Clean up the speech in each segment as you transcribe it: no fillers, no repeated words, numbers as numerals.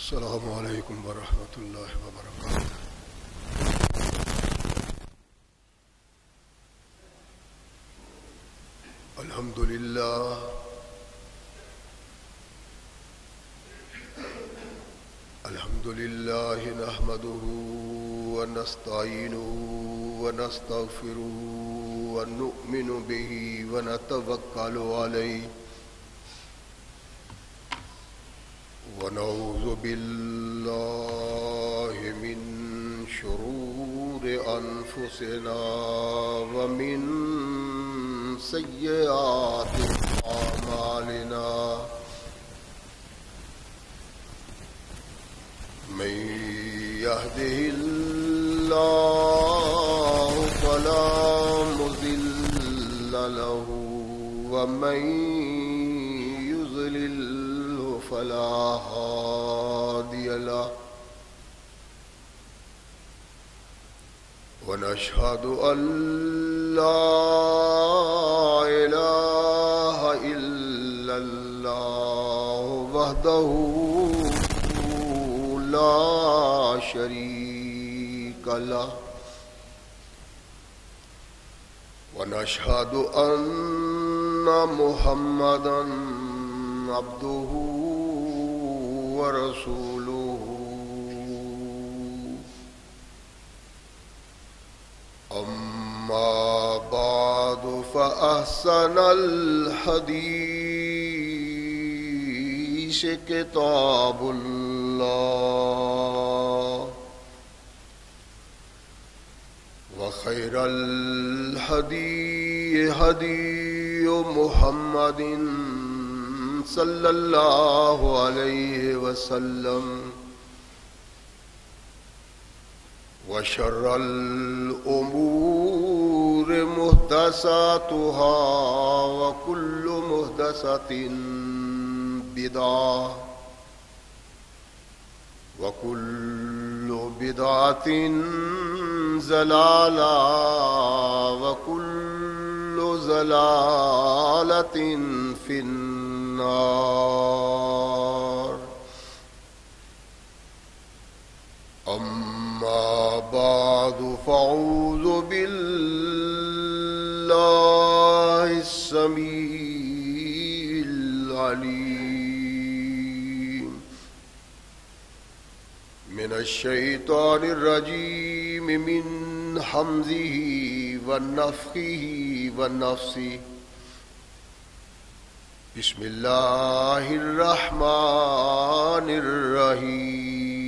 السلام علیکم ورحمۃ اللہ وبرکاتہ۔ الحمد للہ نحمده ونستعینه ونستغفره ونؤمن به ونتوکل علیہ ونعوذ باللہ من شرور انفسنا ومن سیئات اعمالنا من يهده الله فلا مضل له ومن يضلل فلا هادي له ونشهد أن لا إله إلا الله وحده لا شريك له ونشهد أن محمدا عبده ورسوله أما بعد فأحسن الحديث كتاب الله وخير الهدي هدي محمد صلى الله عليه وسلم وشر الأمور محدثاتها وكل محدثة بدعة وكل بدعة ضلالة وكل ضلالة في النار أما بعد فأعوذ بالله السميع العليم من الشيطان الرجيم من حمزه ونفخه ونفسه بسم الله الرحمن الرحيم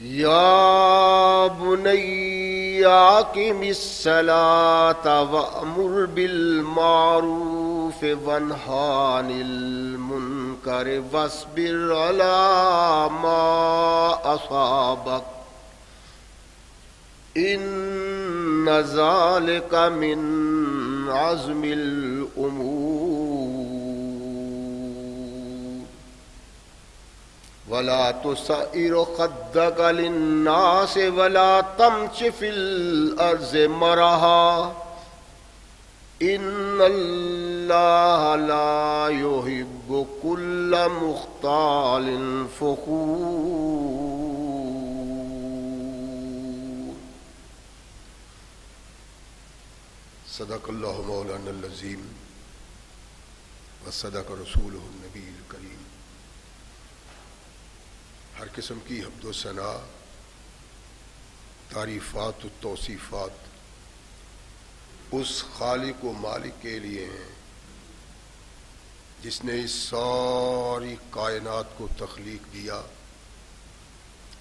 يا بني أقم الصلاة وأمر بالمعروف وانهى عن المنكر واصبر على ما أصابك إن ذلك من عزم الأمور ولا تسعر خدك للناس ولا تمش في الأرض مرحا إن الله لا يحب كل مختال فخور صدق اللہ مولانا العظیم وصدق رسولہ النبی الکریم۔ ہر قسم کی حمد و ثنا، تعریفات و توصیفات اس خالق و مالک کے لیے ہیں جس نے اس ساری کائنات کو تخلیق دیا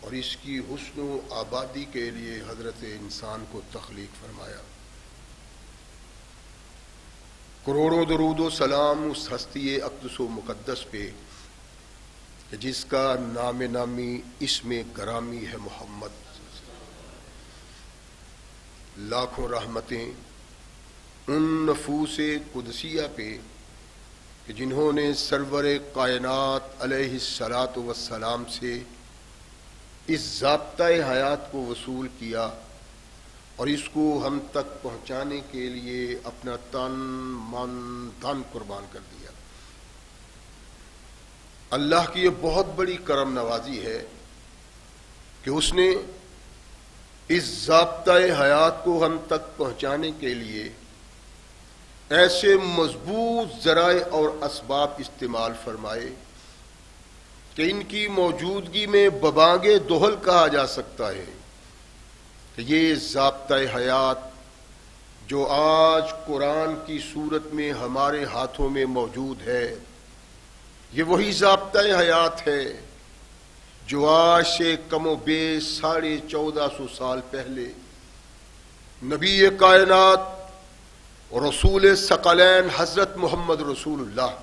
اور اس کی حسن و آبادی کے لیے حضرت انسان کو تخلیق فرمایا۔ کروڑوں درود و سلام اس ہستی اقدس و مقدس پہ کہ جس کا نام نامی اسم گرامی ہے محمد۔ لاکھوں رحمتیں ان نفوس قدسیہ پہ کہ جنہوں نے سرور کائنات علیہ الصلاۃ والسلام سے اس ضابطۂ حیات کو وصول کیا اور اس کو ہم تک پہنچانے کے لیے اپنا تن من دھن قربان کر دیا۔ اللہ کی یہ بہت بڑی کرم نوازی ہے کہ اس نے اس ضابطۂ حیات کو ہم تک پہنچانے کے لیے ایسے مضبوط ذرائع اور اسباب استعمال فرمائے کہ ان کی موجودگی میں ببانگ دہل کہا جا سکتا ہے کہ یہ ضابطۂ حیات جو آج قرآن کی صورت میں ہمارے ہاتھوں میں موجود ہے، یہ وہی ضابطۂ حیات ہے جو آج سے کم و بیش 1450 سال پہلے نبی کائنات اور رسول ثقلین حضرت محمد رسول اللہ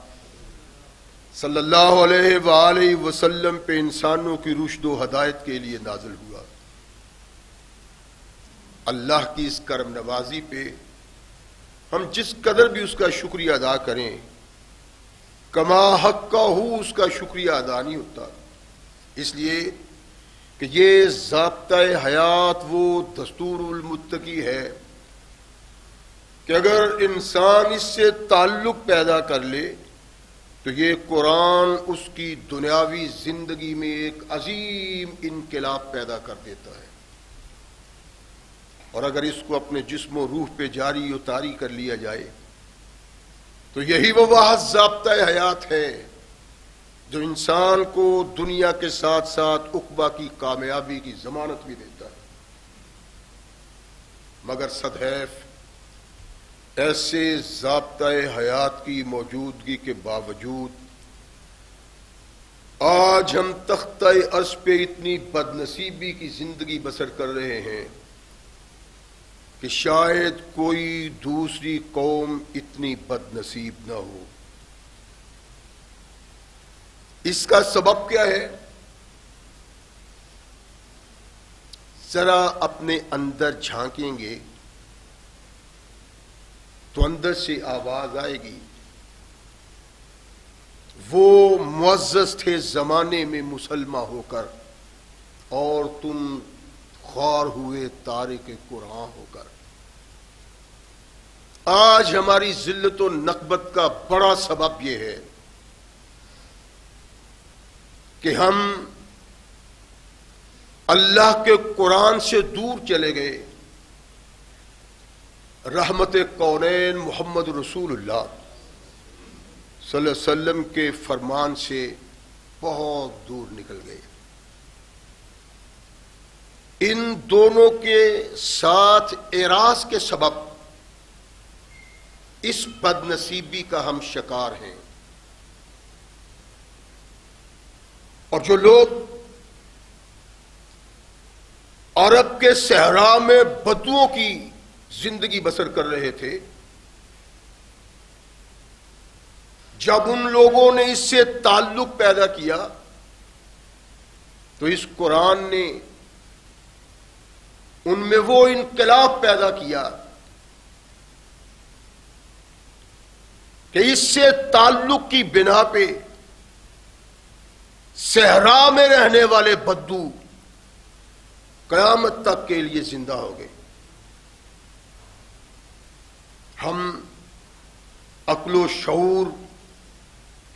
صلی اللہ علیہ وآلہ وسلم پہ انسانوں کی رشد و ہدایت کے لیے نازل ہوا۔ اللہ کی اس کرم نوازی پہ ہم جس قدر بھی اس کا شکریہ ادا کریں، کما حق کا ہو اس کا شکریہ ادا نہیں ہوتا، اس لیے کہ یہ ضابطۂ حیات وہ دستور المتقی ہے کہ اگر انسان اس سے تعلق پیدا کر لے تو یہ قرآن اس کی دنیاوی زندگی میں ایک عظیم انقلاب پیدا کر دیتا ہے، اور اگر اس کو اپنے جسم و روح پہ جاری و طاری کر لیا جائے تو یہی وہ واحد ضابطۂ حیات ہے جو انسان کو دنیا کے ساتھ ساتھ عقبہ کی کامیابی کی ضمانت بھی دیتا ہے۔ مگر صدحیف ایسے ضابطۂ حیات کی موجودگی کے باوجود آج ہم تختہ عرش پہ اتنی بد نصیبی کی زندگی بسر کر رہے ہیں کہ شاید کوئی دوسری قوم اتنی بد نصیب نہ ہو۔ اس کا سبب کیا ہے؟ ذرا اپنے اندر جھانکیں گے تو اندر سے آواز آئے گی، وہ معزز تھے زمانے میں مسلمان ہو کر اور تم خوار ہوئے تارک قرآن ہو کر۔ آج ہماری ذلت و نکبت کا بڑا سبب یہ ہے کہ ہم اللہ کے قرآن سے دور چلے گئے، رحمت کونین محمد رسول اللہ صلی اللہ علیہ وسلم کے فرمان سے بہت دور نکل گئے۔ ان دونوں کے ساتھ اعراض کے سبب اس بد نصیبی کا ہم شکار ہیں، اور جو لوگ عرب کے صحرا میں بدوؤں کی زندگی بسر کر رہے تھے، جب ان لوگوں نے اس سے تعلق پیدا کیا تو اس قرآن نے ان میں وہ انقلاب پیدا کیا کہ اس سے تعلق کی بنا پہ صحرا میں رہنے والے بدو قیامت تک کے لیے زندہ ہو گئے۔ ہم عقل و شعور،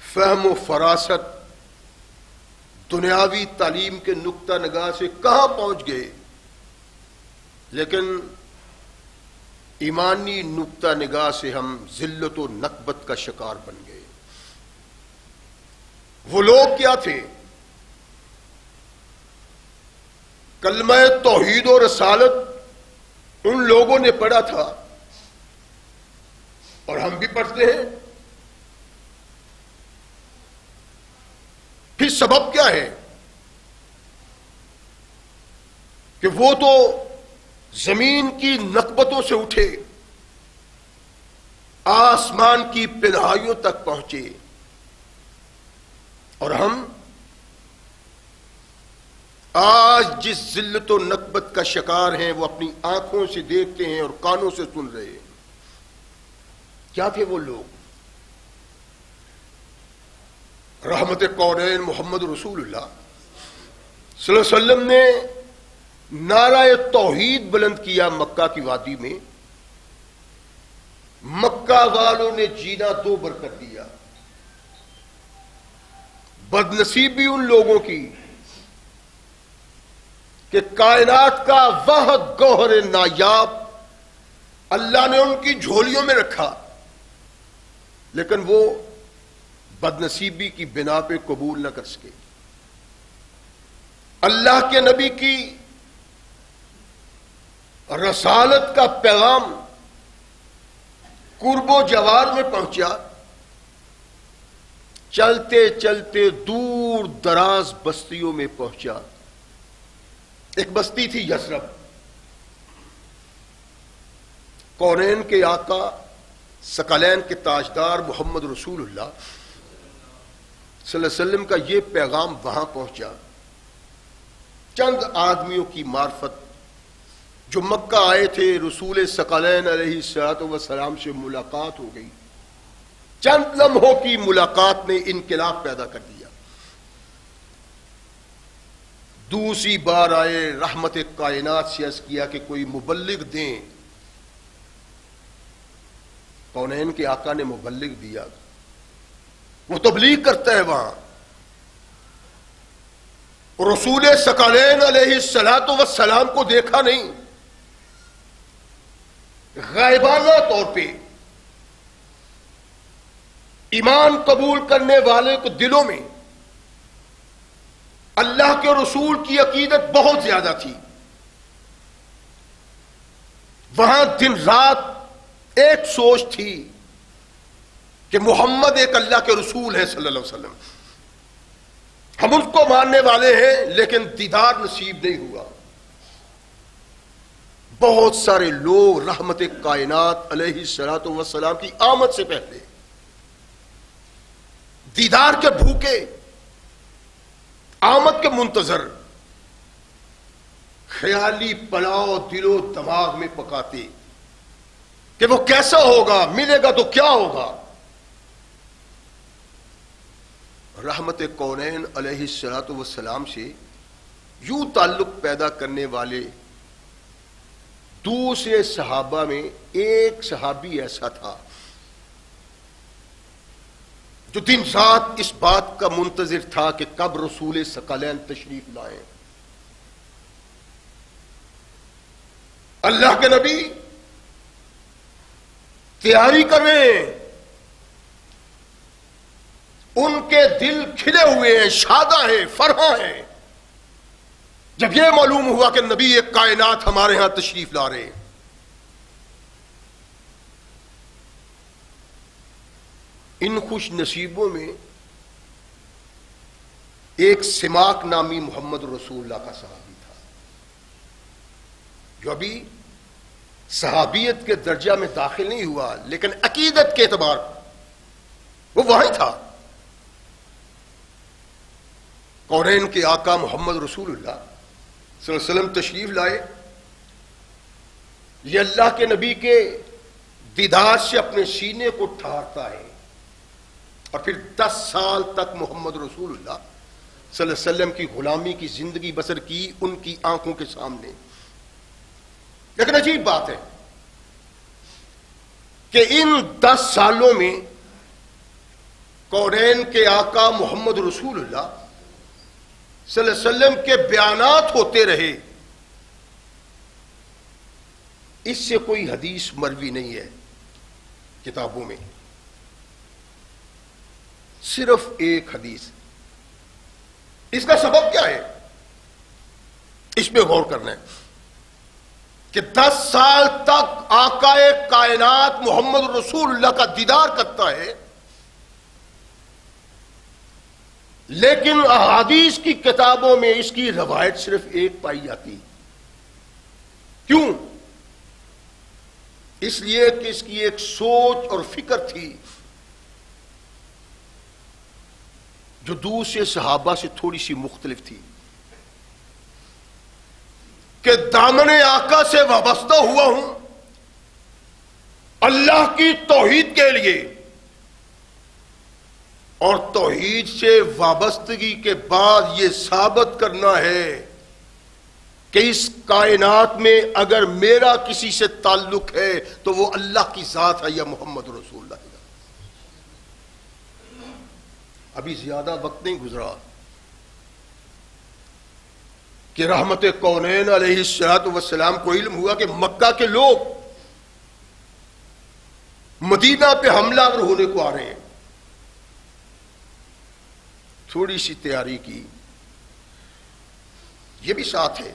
فہم و فراست، دنیاوی تعلیم کے نقطہ نگاہ سے کہاں پہنچ گئے، لیکن ایمانی نقطہ نگاہ سے ہم ذلت و نکبت کا شکار بن گئے۔ وہ لوگ کیا تھے؟ کلمہ توحید و رسالت ان لوگوں نے پڑھا تھا اور ہم بھی پڑھتے ہیں۔ پھر سبب کیا ہے کہ وہ تو زمین کی نکبتوں سے اٹھے، آسمان کی پنہائیوں تک پہنچے، اور ہم آج جس ذلت و نکبت کا شکار ہیں وہ اپنی آنکھوں سے دیکھتے ہیں اور کانوں سے سن رہے ہیں۔ کیا تھے وہ لوگ؟ رحمت کونین محمد رسول اللہ صلی اللہ علیہ وسلم نے نعرہ توحید بلند کیا مکہ کی وادی میں، مکہ والوں نے جینا دو بر کر دیا۔ بدنصیبی ان لوگوں کی کہ کائنات کا وہ گوہر نایاب اللہ نے ان کی جھولیوں میں رکھا، لیکن وہ بدنصیبی کی بنا پہ قبول نہ کر سکے۔ اللہ کے نبی کی رسالت کا پیغام قرب و جوار میں پہنچا، چلتے چلتے دور دراز بستیوں میں پہنچا۔ ایک بستی تھی یثرب، کونین کے آقا ثقلین کے تاجدار محمد رسول اللہ صلی اللہ علیہ وسلم کا یہ پیغام وہاں پہنچا۔ چند آدمیوں کی معرفت جو مکہ آئے تھے، رسول ثقلین علیہ الصلوۃ والسلام سے ملاقات ہو گئی۔ چند لمحوں کی ملاقات نے انقلاب پیدا کر دیا۔ دوسری بار آئے، رحمت کائنات سے عرض کیا کہ کوئی مبلغ دیں۔ کونین کے آقا نے مبلغ دیا، وہ تبلیغ کرتا ہے وہاں۔ رسول ثقلین علیہ الصلوۃ والسلام کو دیکھا نہیں، غائبانہ طور پہ ایمان قبول کرنے والے کو دلوں میں اللہ کے رسول کی عقیدت بہت زیادہ تھی۔ وہاں دن رات ایک سوچ تھی کہ محمد ایک اللہ کے رسول ہیں صلی اللہ علیہ وسلم، ہم اس کو ماننے والے ہیں، لیکن دیدار نصیب نہیں ہوا۔ بہت سارے لوگ رحمت کائنات علیہ الصلوۃ والسلام کی آمد سے پہلے دیدار کے بھوکے، آمد کے منتظر، خیالی پلاؤ دل و دماغ میں پکاتے کہ وہ کیسا ہوگا، ملے گا تو کیا ہوگا۔ رحمت کونین علیہ الصلوۃ والسلام سے یوں تعلق پیدا کرنے والے دوسرے صحابہ میں ایک صحابی ایسا تھا جو دن رات اس بات کا منتظر تھا کہ کب رسول ثقلین تشریف لائیں۔ اللہ کے نبی تیاری کر رہے ہیں، ان کے دل کھلے ہوئے ہیں، شاداں ہیں، فرحاں ہیں جب یہ معلوم ہوا کہ نبی ایک کائنات ہمارے ہاں تشریف لا رہے ہیں۔ ان خوش نصیبوں میں ایک سماک نامی محمد رسول اللہ کا صحابی تھا، جو ابھی صحابیت کے درجہ میں داخل نہیں ہوا، لیکن عقیدت کے اعتبار وہ وہیں تھا۔ کونین کے آقا محمد رسول اللہ صلی اللہ علیہ وسلم تشریف لائے، یہ اللہ کے نبی کے دیدار سے اپنے سینے کو ٹھارتا ہے، اور پھر 10 سال تک محمد رسول اللہ صلی اللہ علیہ وسلم کی غلامی کی زندگی بسر کی ان کی آنکھوں کے سامنے۔ لیکن عجیب بات ہے کہ ان 10 سالوں میں کونین کے آقا محمد رسول اللہ صلی اللہ علیہ وسلم کے بیانات ہوتے رہے، اس سے کوئی حدیث مروی نہیں ہے کتابوں میں، صرف ایک حدیث۔ اس کا سبب کیا ہے؟ اس پہ غور کرنا ہے کہ 10 سال تک آقا کائنات محمد رسول اللہ کا دیدار کرتا ہے، لیکن احادیث کی کتابوں میں اس کی روایت صرف ایک پائی جاتی۔ کیوں؟ اس لیے کہ اس کی ایک سوچ اور فکر تھی جو دوسرے صحابہ سے تھوڑی سی مختلف تھی، کہ دامن آقا سے وابستہ ہوا ہوں اللہ کی توحید کے لیے، اور توحید سے وابستگی کے بعد یہ ثابت کرنا ہے کہ اس کائنات میں اگر میرا کسی سے تعلق ہے تو وہ اللہ کی ذات ہے یا محمد رسول اللہ۔ ابھی زیادہ وقت نہیں گزرا کہ رحمت کونین علیہ الصلوۃ والسلام کو علم ہوا کہ مکہ کے لوگ مدینہ پہ حملہ آور ہونے کو آ رہے ہیں. تھوڑی سی تیاری کی. یہ بھی ساتھ ہے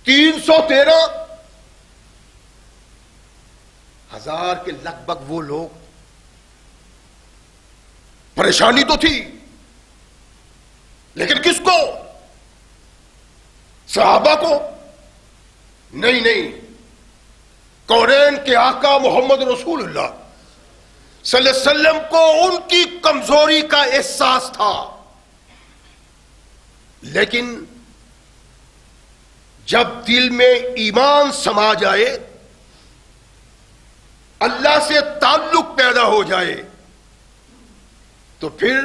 313,000 کے لگ بھگ وہ لوگ. پریشانی تو تھی لیکن کس کو؟ صحابہ کو؟ نہیں، کونین کے آقا محمد رسول اللہ صلی اللہ علیہ وسلم کو ان کی کمزوری کا احساس تھا. لیکن جب دل میں ایمان سما جائے، اللہ سے تعلق پیدا ہو جائے، تو پھر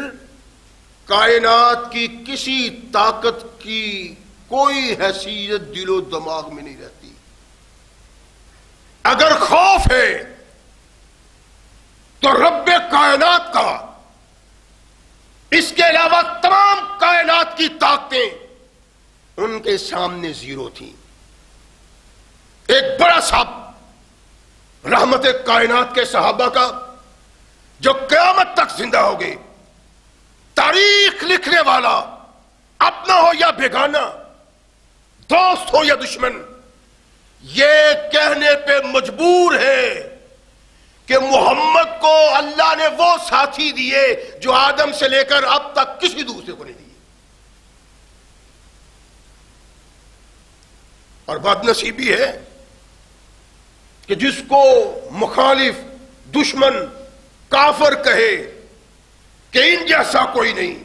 کائنات کی کسی طاقت کی کوئی حیثیت دل و دماغ میں نہیں رہتی. اگر خوف ہے تو رب کائنات کا، اس کے علاوہ تمام کائنات کی طاقتیں ان کے سامنے زیرو تھیں. ایک بڑا صاحب رحمت کائنات کے صحابہ کا جو قیامت تک زندہ ہو گئے، تاریخ لکھنے والا، اپنا ہو یا بیگانہ، دوست ہو یا دشمن، یہ کہنے پہ مجبور ہے کہ محمد کو اللہ نے وہ ساتھی دیے جو آدم سے لے کر اب تک کسی دوسرے کو نہیں دیے. اور بد نصیبی ہے کہ جس کو مخالف، دشمن، کافر کہے کہ ان جیسا کوئی نہیں،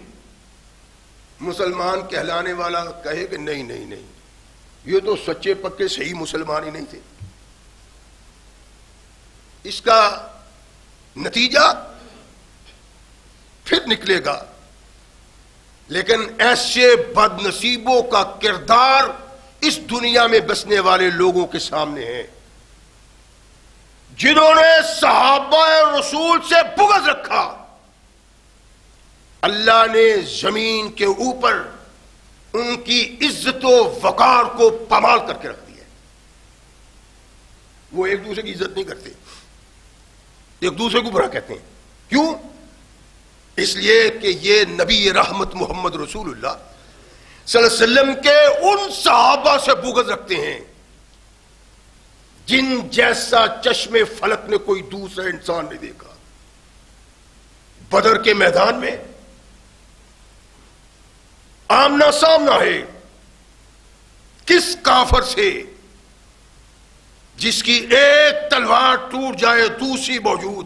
مسلمان کہلانے والا کہے کہ نہیں، یہ تو سچے پکے صحیح مسلمان ہی نہیں تھے. اس کا نتیجہ پھر نکلے گا. لیکن ایسے بد نصیبوں کا کردار اس دنیا میں بسنے والے لوگوں کے سامنے ہے جنہوں نے صحابہ رسول سے بغض رکھا. اللہ نے زمین کے اوپر ان کی عزت و وقار کو پامال کر کے رکھ دیا. وہ ایک دوسرے کی عزت نہیں کرتے، ایک دوسرے کو برا کہتے ہیں. کیوں؟ اس لیے کہ یہ نبی رحمت محمد رسول اللہ صلی اللہ علیہ وسلم کے ان صحابہ سے بغض رکھتے ہیں جن جیسا چشم فلک نے کوئی دوسرا انسان نہیں دیکھا. بدر کے میدان میں آمنا سامنا ہے کس کافر سے جس کی ایک تلوار ٹوٹ جائے دوسری موجود،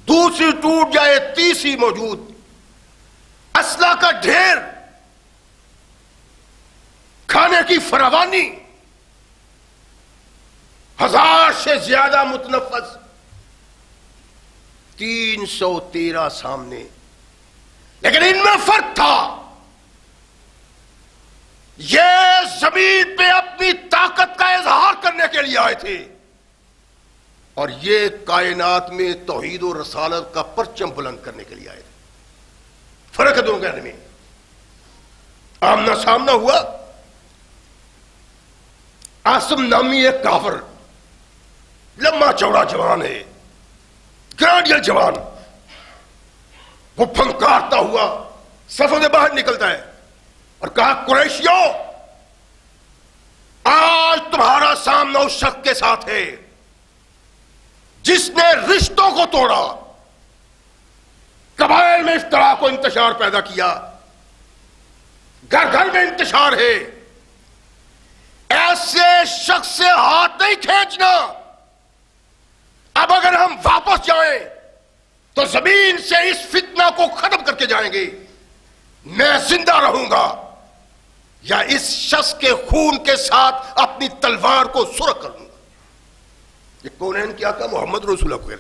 دوسری ٹوٹ جائے تیسری موجود، اسلحہ کا ڈھیر، کھانے کی فراوانی، 1000 سے زیادہ متنفس، 313 سامنے. لیکن ان میں فرق تھا، یہ زمین پہ اپنی طاقت کا اظہار کرنے کے لیے آئے تھے اور یہ کائنات میں توحید و رسالت کا پرچم بلند کرنے کے لیے آئے تھے. فرق ہے دونوں کے میں. آمنا سامنا ہوا. عاصم نامی ایک کافر، لمبا چوڑا جوان ہے، گرانڈیل جوان، وہ پھنکارتا ہوا صفوں سے باہر نکلتا ہے اور کہا قریشیوں، آج تمہارا سامنا اس شخص کے ساتھ ہے جس نے رشتوں کو توڑا، قبائل میں افتراء کو انتشار پیدا کیا، گھر گھر میں انتشار ہے. ایسے شخص سے ہاتھ نہیں کھینچنا. اب اگر ہم واپس جائیں تو زمین سے اس فتنہ کو ختم کر کے جائیں گے. میں زندہ رہوں گا یا اس شخص کے خون کے ساتھ اپنی تلوار کو سرخ کر لوں گا. یہ کونین کیا تھا؟ محمد رسول اللہ.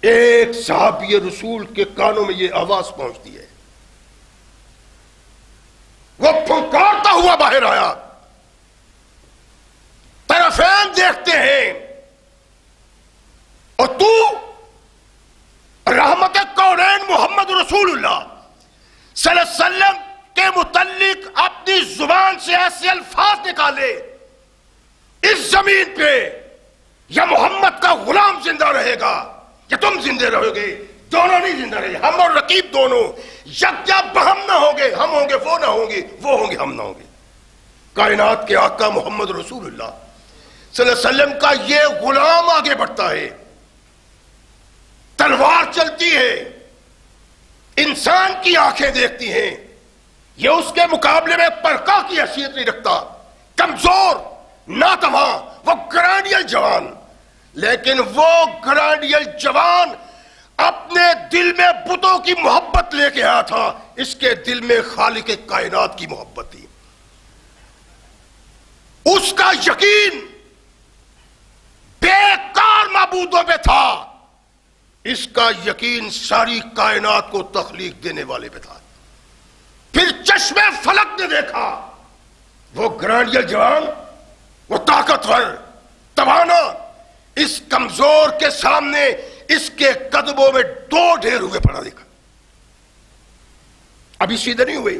ایک صحابی رسول کے کانوں میں یہ آواز پہنچتی ہے. وہ پھنکارتا ہوا باہر آیا. طرفین دیکھتے ہیں اور تو رحمت صلی اللہ علیہ وسلم کے متعلق اپنی زبان سے ایسے الفاظ نکالے اس زمین پہ، یا محمد کا غلام زندہ رہے گا یا تم زندے رہو گے، دونوں نہیں زندہ رہے، ہم اور رقیب دونوں یکجا بہم نہ ہوں گے، ہم ہوں گے وہ نہ ہوں گے، وہ ہوں گے ہم نہ ہوں گے۔ کائنات کے آقا محمد رسول اللہ صلی اللہ علیہ وسلم کا یہ غلام آگے بڑھتا ہے، تلوار چلتی ہے، انسان کی آنکھیں دیکھتی ہیں، یہ اس کے مقابلے میں پرکا کی حیثیت نہیں رکھتا، کمزور، ناتواں، وہ گرانڈیل جوان، لیکن وہ گرانڈیل جوان اپنے دل میں بتوں کی محبت لے کے آیا تھا، اس کے دل میں خالق کائنات کی محبت تھی، اس کا یقین بیکار معبودوں پہ تھا، اس کا یقین ساری کائنات کو تخلیق دینے والے پہ تھا۔ پھر چشمے فلک نے دیکھا، وہ گرانڈیل جوان، وہ طاقتور، توانا، اس کمزور کے سامنے اس کے قدموں میں دو ڈھیر ہوئے پڑا دیکھا۔ ابھی سیدھے نہیں ہوئے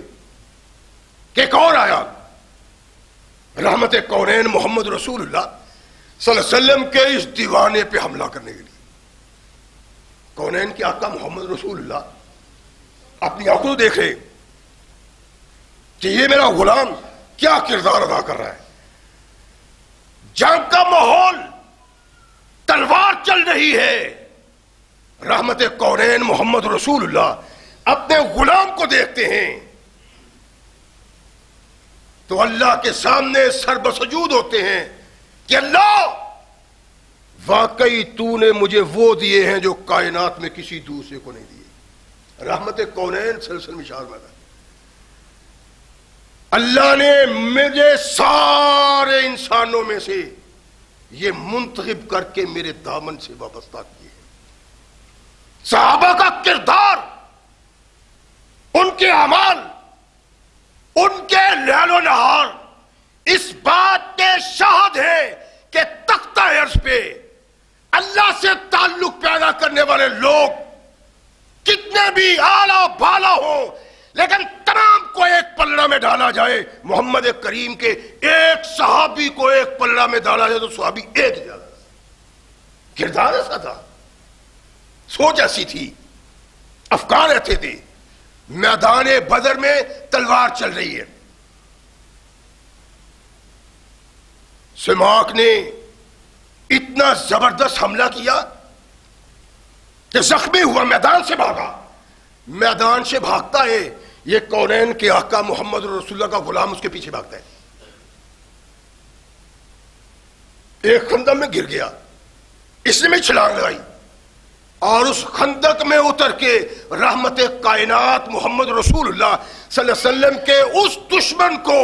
کہ ایک اور آیا، رحمت کونین محمد رسول اللہ صلی اللہ علیہ وسلم کے اس دیوانے پہ حملہ کرنے کے لیے۔ کونین کے آقا محمد رسول اللہ اپنی آنکھوں دیکھ رہے کہ یہ میرا غلام کیا کردار ادا کر رہا ہے، جنگ کا ماحول، تلوار چل رہی ہے، رحمت کونین محمد رسول اللہ اپنے غلام کو دیکھتے ہیں تو اللہ کے سامنے سر بسجود ہوتے ہیں کہ اللہ، واقعی تو نے مجھے وہ دیے ہیں جو کائنات میں کسی دوسرے کو نہیں دیے۔ رحمت کونین سلسل مشار میں اللہ نے مجھے سارے انسانوں میں سے یہ منتخب کر کے میرے دامن سے وابستہ کیے۔ صحابہ کا کردار، ان کے اعمال، ان کے لیل و نہار اس بات کے شاہد ہے کہ تختہ عرش پہ اللہ سے تعلق پیدا کرنے والے لوگ کتنے بھی اعلیٰ و بالا ہوں، لیکن تمام کو ایک پلڑا میں ڈالا جائے، محمد کریم کے ایک صحابی کو ایک پلڑا میں ڈالا جائے تو صحابی ایک جاتا۔ کردار ایسا تھا، سوچ ایسی تھی، افکار ایسے تھے۔ میدان بدر میں تلوار چل رہی ہے، سماک نے اتنا زبردست حملہ کیا کہ زخمی ہوا، میدان سے بھاگا، میدان سے بھاگتا ہے، یہ کونین کے آقا محمد رسول اللہ کا غلام اس کے پیچھے بھاگتا ہے، ایک خندق میں گر گیا، اس نے بھی چھلانگ لگائی اور اس خندق میں اتر کے رحمت کائنات محمد رسول اللہ صلی اللہ علیہ وسلم کے اس دشمن کو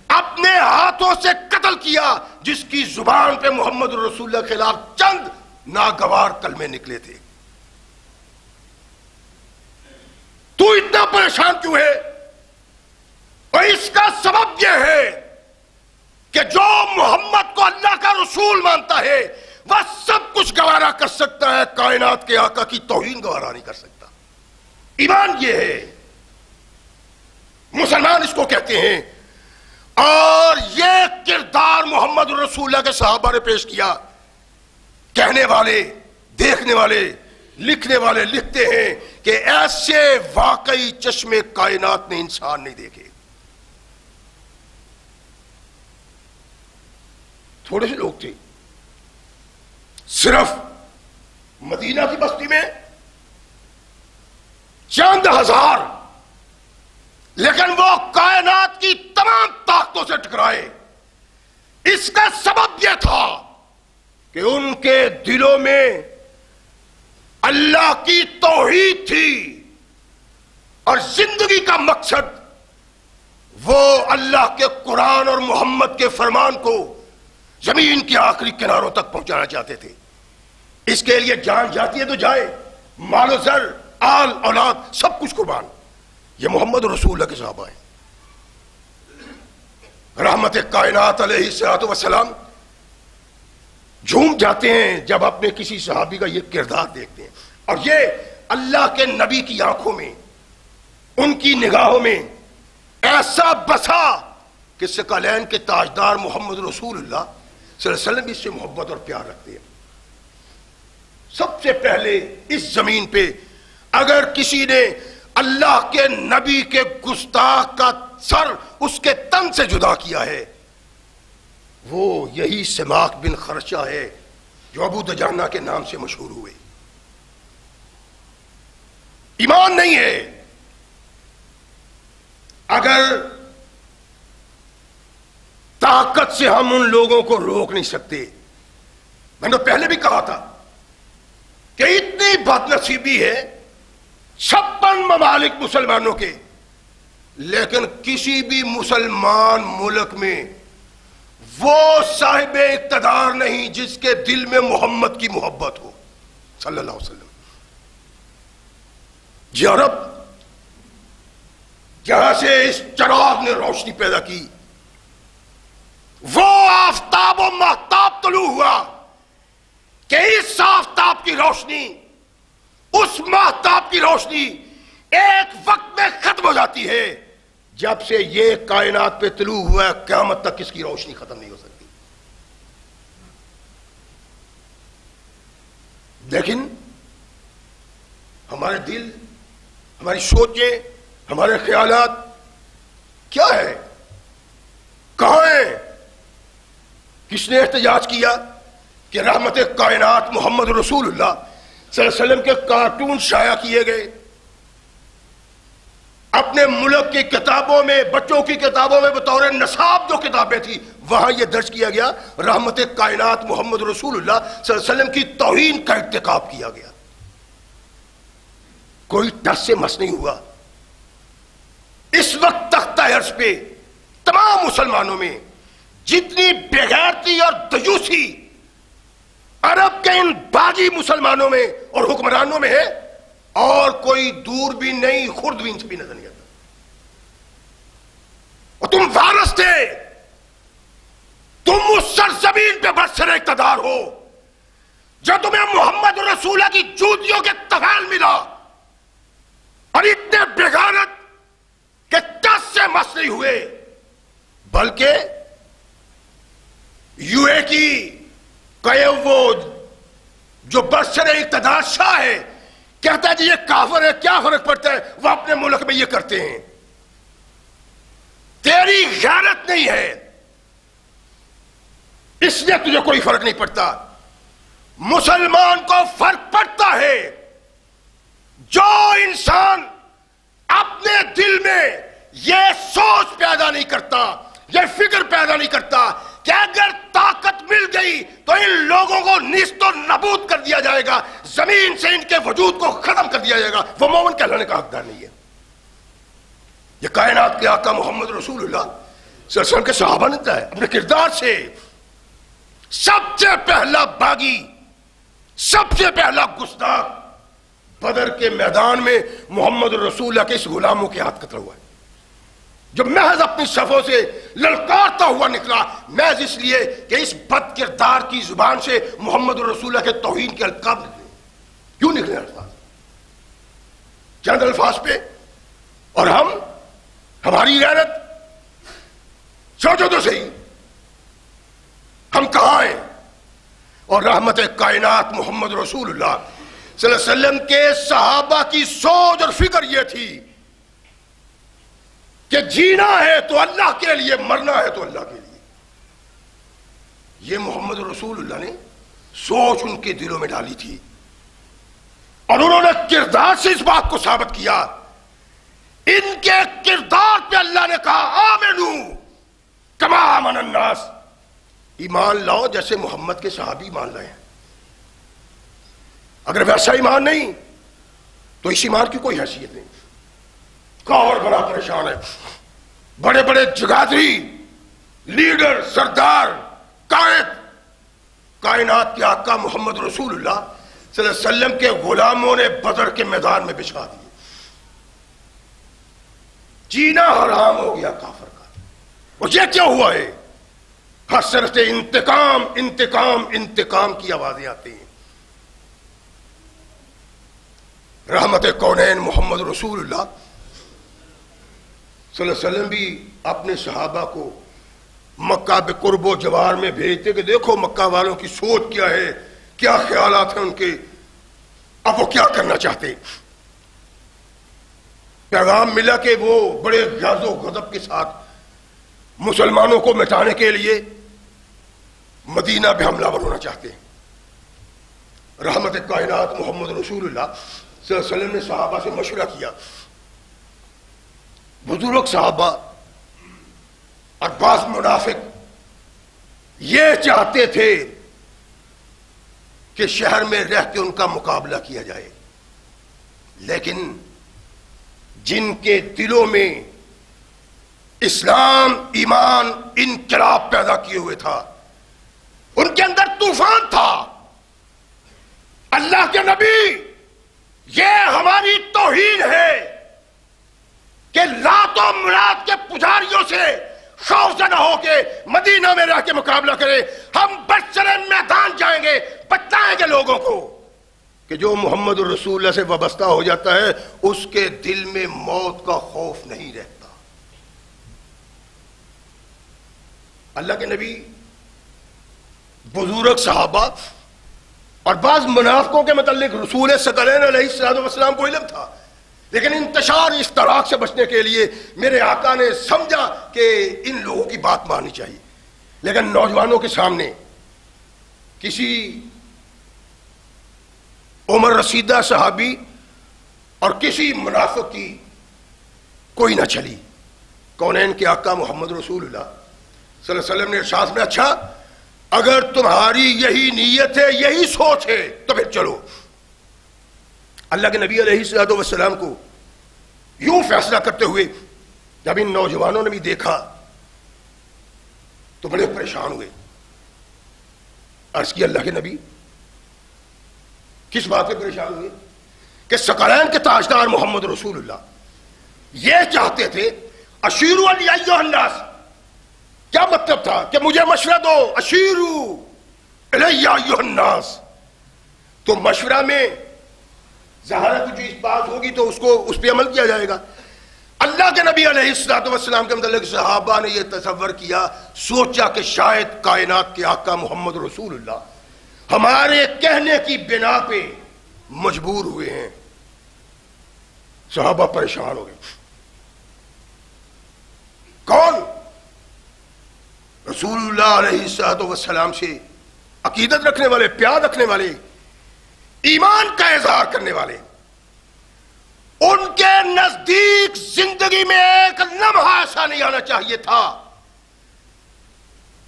اپنے ہاتھوں سے قتل کیا جس کی زبان پہ محمد رسول اللہ کے خلاف چند ناگوار کلمے نکلے تھے۔ تو اتنا پریشان کیوں ہے؟ اور اس کا سبب یہ ہے کہ جو محمد کو اللہ کا رسول مانتا ہے وہ سب کچھ گوارا کر سکتا ہے، کائنات کے آقا کی توہین گوارا نہیں کر سکتا۔ ایمان یہ ہے، مسلمان اس کو کہتے ہیں، اور یہ کردار محمد رسول اللہ کے صحابہ نے پیش کیا۔ کہنے والے، دیکھنے والے، لکھنے والے لکھتے ہیں کہ ایسے واقعی چشمے کائنات نے انسان نہیں دیکھے۔ تھوڑے سے لوگ تھے، صرف مدینہ کی بستی میں چند ہزار، لیکن وہ کائنات کی تمام طاقتوں سے ٹکرائے۔ اس کا سبب یہ تھا کہ ان کے دلوں میں اللہ کی توحید تھی اور زندگی کا مقصد وہ اللہ کے قرآن اور محمد کے فرمان کو زمین کے آخری کناروں تک پہنچانا چاہتے تھے۔ اس کے لیے جان جاتی ہے تو جائے، مال و زر، آل اولاد سب کچھ قربان۔ یہ محمد رسول اللہ کے صحابہ ہیں۔ رحمت کائنات علیہ الصلوۃ والسلام جھوم جاتے ہیں جب اپنے کسی صحابی کا یہ کردار دیکھتے ہیں، اور یہ اللہ کے نبی کی آنکھوں میں ان کی نگاہوں میں ایسا بسا کہ ثقلین کے تاجدار محمد رسول اللہ صلی اللہ علیہ وسلم اس سے محبت اور پیار رکھتے ہیں. سب سے پہلے اس زمین پہ اگر کسی نے اللہ کے نبی کے گستاخ کا سر اس کے تن سے جدا کیا ہے وہ یہی سماک بن خرشہ ہے جو ابو دجانہ کے نام سے مشہور ہوئے. ایمان نہیں ہے. اگر طاقت سے ہم ان لوگوں کو روک نہیں سکتے. میں نے پہلے بھی کہا تھا کہ اتنی بد نصیبی ہے 56 ممالک مسلمانوں کے، لیکن کسی بھی مسلمان ملک میں وہ صاحب اقتدار نہیں جس کے دل میں محمد کی محبت ہو صلی اللہ علیہ وسلم. یورپ جہاں سے اس چراغ نے روشنی پیدا کی، وہ آفتاب و مہتاب طلوع ہوا کہ اس آفتاب کی روشنی، اس مہتاب کی روشنی ایک وقت میں ختم ہو جاتی ہے. جب سے یہ کائنات پہ طلوع ہوا ہے قیامت تک اس کی روشنی ختم نہیں ہو سکتی. لیکن ہمارے دل، ہماری سوچیں، ہمارے خیالات کیا ہے؟ کہاں ہیں؟ کس نے احتجاج کیا کہ رحمت کائنات محمد رسول اللہ صلی اللہ علیہ وسلم کے کارٹون شائع کیے گئے؟ اپنے ملک کی کتابوں میں، بچوں کی کتابوں میں بطور نصاب جو کتابیں تھیں وہاں یہ درج کیا گیا رحمت کائنات محمد رسول اللہ صلی اللہ علیہ وسلم کی توہین کا ارتکاب کیا گیا. کوئی ٹس سے مس نہیں ہوا. اس وقت تختہ عرش پہ تمام مسلمانوں میں جتنی بےغیرتی اور دیوسی عرب کے ان باغی مسلمانوں میں اور حکمرانوں میں ہے، اور کوئی دور بھی نہیں، خرد بھی ان سے بھی نظر نہیں آتا. اور تم وارث تھے، تم اس سرزمین پہ برسر اقتدار ہو جو تمہیں محمد رسول اللہ کی جوتیوں کے طفیل ملا، اور اتنے بغیرت کہ ٹس سے مس نہیں ہوئے، بلکہ یو اے کی کہ وہ جو برسر اقتدار شاہ ہے کہتا ہے جی یہ کافر ہے، کیا فرق پڑتا ہے، وہ اپنے ملک میں یہ کرتے ہیں. تیری غیرت نہیں ہے اس لیے تجھے کوئی فرق نہیں پڑتا. مسلمان کو فرق پڑتا ہے جو انسان اپنے دل میں یہ سوچ پیدا نہیں کرتا، یہ فکر پیدا نہیں کرتا کہ اگر طاقت مل گئی تو ان لوگوں کو نیست و نابود کر دیا جائے گا، زمین سے ان کے وجود کو ختم کر دیا جائے گا. وہ مومن کہلانے کا حقدار نہیں ہے. یہ کائنات کے آقا محمد رسول اللہ صلی اللہ علیہ وسلم کے صحابہ نے بتایا اپنے کردار سے. سب سے پہلا باغی، سب سے پہلا گستاخ بدر کے میدان میں محمد رسول اللہ کے اس غلاموں کے ہاتھ قتل ہوا ہے، جو محض اپنی صفوں سے للکارتا ہوا نکلا، محض اس لیے کہ اس بد کردار کی زبان سے محمد رسول اللہ کے توہین کے القاب نکلے. کیوں نکلے الفاظ؟ چند الفاظ پہ. اور ہماری غیرت سوچو تو صحیح، ہم کہاں ہیں؟ اور رحمت کائنات محمد رسول اللہ صلی اللہ علیہ وسلم کے صحابہ کی سوچ اور فکر یہ تھی کہ جینا ہے تو اللہ کے لیے، مرنا ہے تو اللہ کے لیے. یہ محمد رسول اللہ نے سوچ ان کے دلوں میں ڈالی تھی، اور انہوں نے کردار سے اس بات کو ثابت کیا. ان کے کردار پہ اللہ نے کہا آمنو کما آمن الناس، ایمان لاؤ جیسے محمد کے صحابی ایمان لائے ہیں. اگر ویسا ایمان نہیں تو اس ایمان کی کوئی حیثیت نہیں. کافر بنا پریشان ہے، بڑے بڑے جگادری، لیڈر، سردار، قائد، کائنات کے آقا محمد رسول اللہ صلی اللہ علیہ وسلم کے غلاموں نے بدر کے میدان میں بچھا دیے. جینا حرام ہو گیا کافر کا. اور یہ کیا ہوا ہے؟ حسرت انتقام انتقام انتقام کی آوازیں آتی ہیں. رحمت کونین محمد رسول اللہ صلی اللہ علیہ وسلم بھی اپنے صحابہ کو مکہ بے قرب و جوار میں بھیجتے کہ دیکھو مکہ والوں کی سوچ کیا ہے، کیا خیالات ہیں ان کے، اب وہ کیا کرنا چاہتے. پیغام ملا کہ وہ بڑے غضب و غضب کے ساتھ مسلمانوں کو مٹانے کے لیے مدینہ پہ حملہ ور ہونا چاہتے ہیں. رحمت کائنات محمد رسول اللہ صلی اللہ علیہ وسلم نے صحابہ سے مشورہ کیا. بزرگ صحابہ اور بعض منافق یہ چاہتے تھے کہ شہر میں رہ کے ان کا مقابلہ کیا جائے، لیکن جن کے دلوں میں اسلام ایمان انقلاب پیدا کیے ہوئے تھا، ان کے اندر طوفان تھا. اللہ کے نبی یہ ہماری توہین ہے کہ لات و منات کے پجاریوں سے خوف نہ ہو کے مدینہ میں رہ کے مقابلہ کرے. ہم برسر میدان جائیں گے، بتائیں گے لوگوں کو کہ جو محمد الرسول اللہ سے وابستہ ہو جاتا ہے اس کے دل میں موت کا خوف نہیں رہتا. اللہ کے نبی، بزرگ صحابہ اور بعض منافقوں کے متعلق رسول ثقلین علیہ السلام کو علم تھا، لیکن انتشار اشتراک سے بچنے کے لیے میرے آقا نے سمجھا کہ ان لوگوں کی بات ماننی چاہیے. لیکن نوجوانوں کے سامنے کسی عمر رسیدہ صحابی اور کسی منافق کی کوئی نہ چلی. کونین کے آقا محمد رسول اللہ صلی اللہ علیہ وسلم نے ارشاد میں، اچھا اگر تمہاری یہی نیت ہے، یہی سوچ ہے تو پھر چلو. اللہ کے نبی علیہ الصلوۃ والسلام کو یوں فیصلہ کرتے ہوئے جب ان نوجوانوں نے بھی دیکھا تو بڑے پریشان ہوئے. عرض کی اللہ کے نبی کس بات پہ پریشان ہوئے کہ ثقلین کے تاجدار محمد رسول اللہ یہ چاہتے تھے اشیروا علی ایھا الناس. کیا مطلب تھا کہ مجھے مشورہ دو، اشیروا الی ایھا الناس. تو مشورہ میں ظاہر جو اس بات ہوگی تو اس پہ عمل کیا جائے گا. اللہ کے نبی علیہ الصلوۃ والسلام کے متعلق صحابہ نے یہ تصور کیا، سوچا کہ شاید کائنات کے آقا محمد رسول اللہ ہمارے کہنے کی بنا پہ مجبور ہوئے ہیں. صحابہ پریشان ہو گئے. کون؟ رسول اللہ علیہ الصلوۃ والسلام سے عقیدت رکھنے والے، پیار رکھنے والے، ایمان کا اظہار کرنے والے. ان کے نزدیک زندگی میں ایک لمحہ ایسا نہیں آنا چاہیے تھا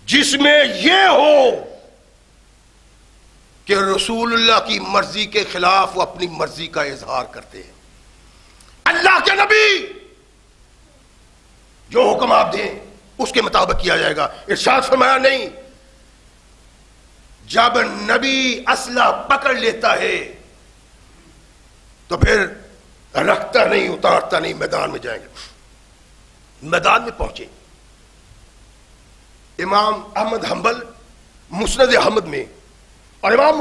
جس میں یہ ہو کہ رسول اللہ کی مرضی کے خلاف وہ اپنی مرضی کا اظہار کرتے ہیں. اللہ کے نبی جو حکم آپ دیں اس کے مطابق کیا جائے گا. ارشاد فرمایا نہیں، جب نبی اسلحہ پکڑ لیتا ہے تو پھر رکھتا نہیں، اتارتا نہیں، میدان میں جائیں گے. میدان میں پہنچے. امام احمد حنبل مسند احمد میں اور امام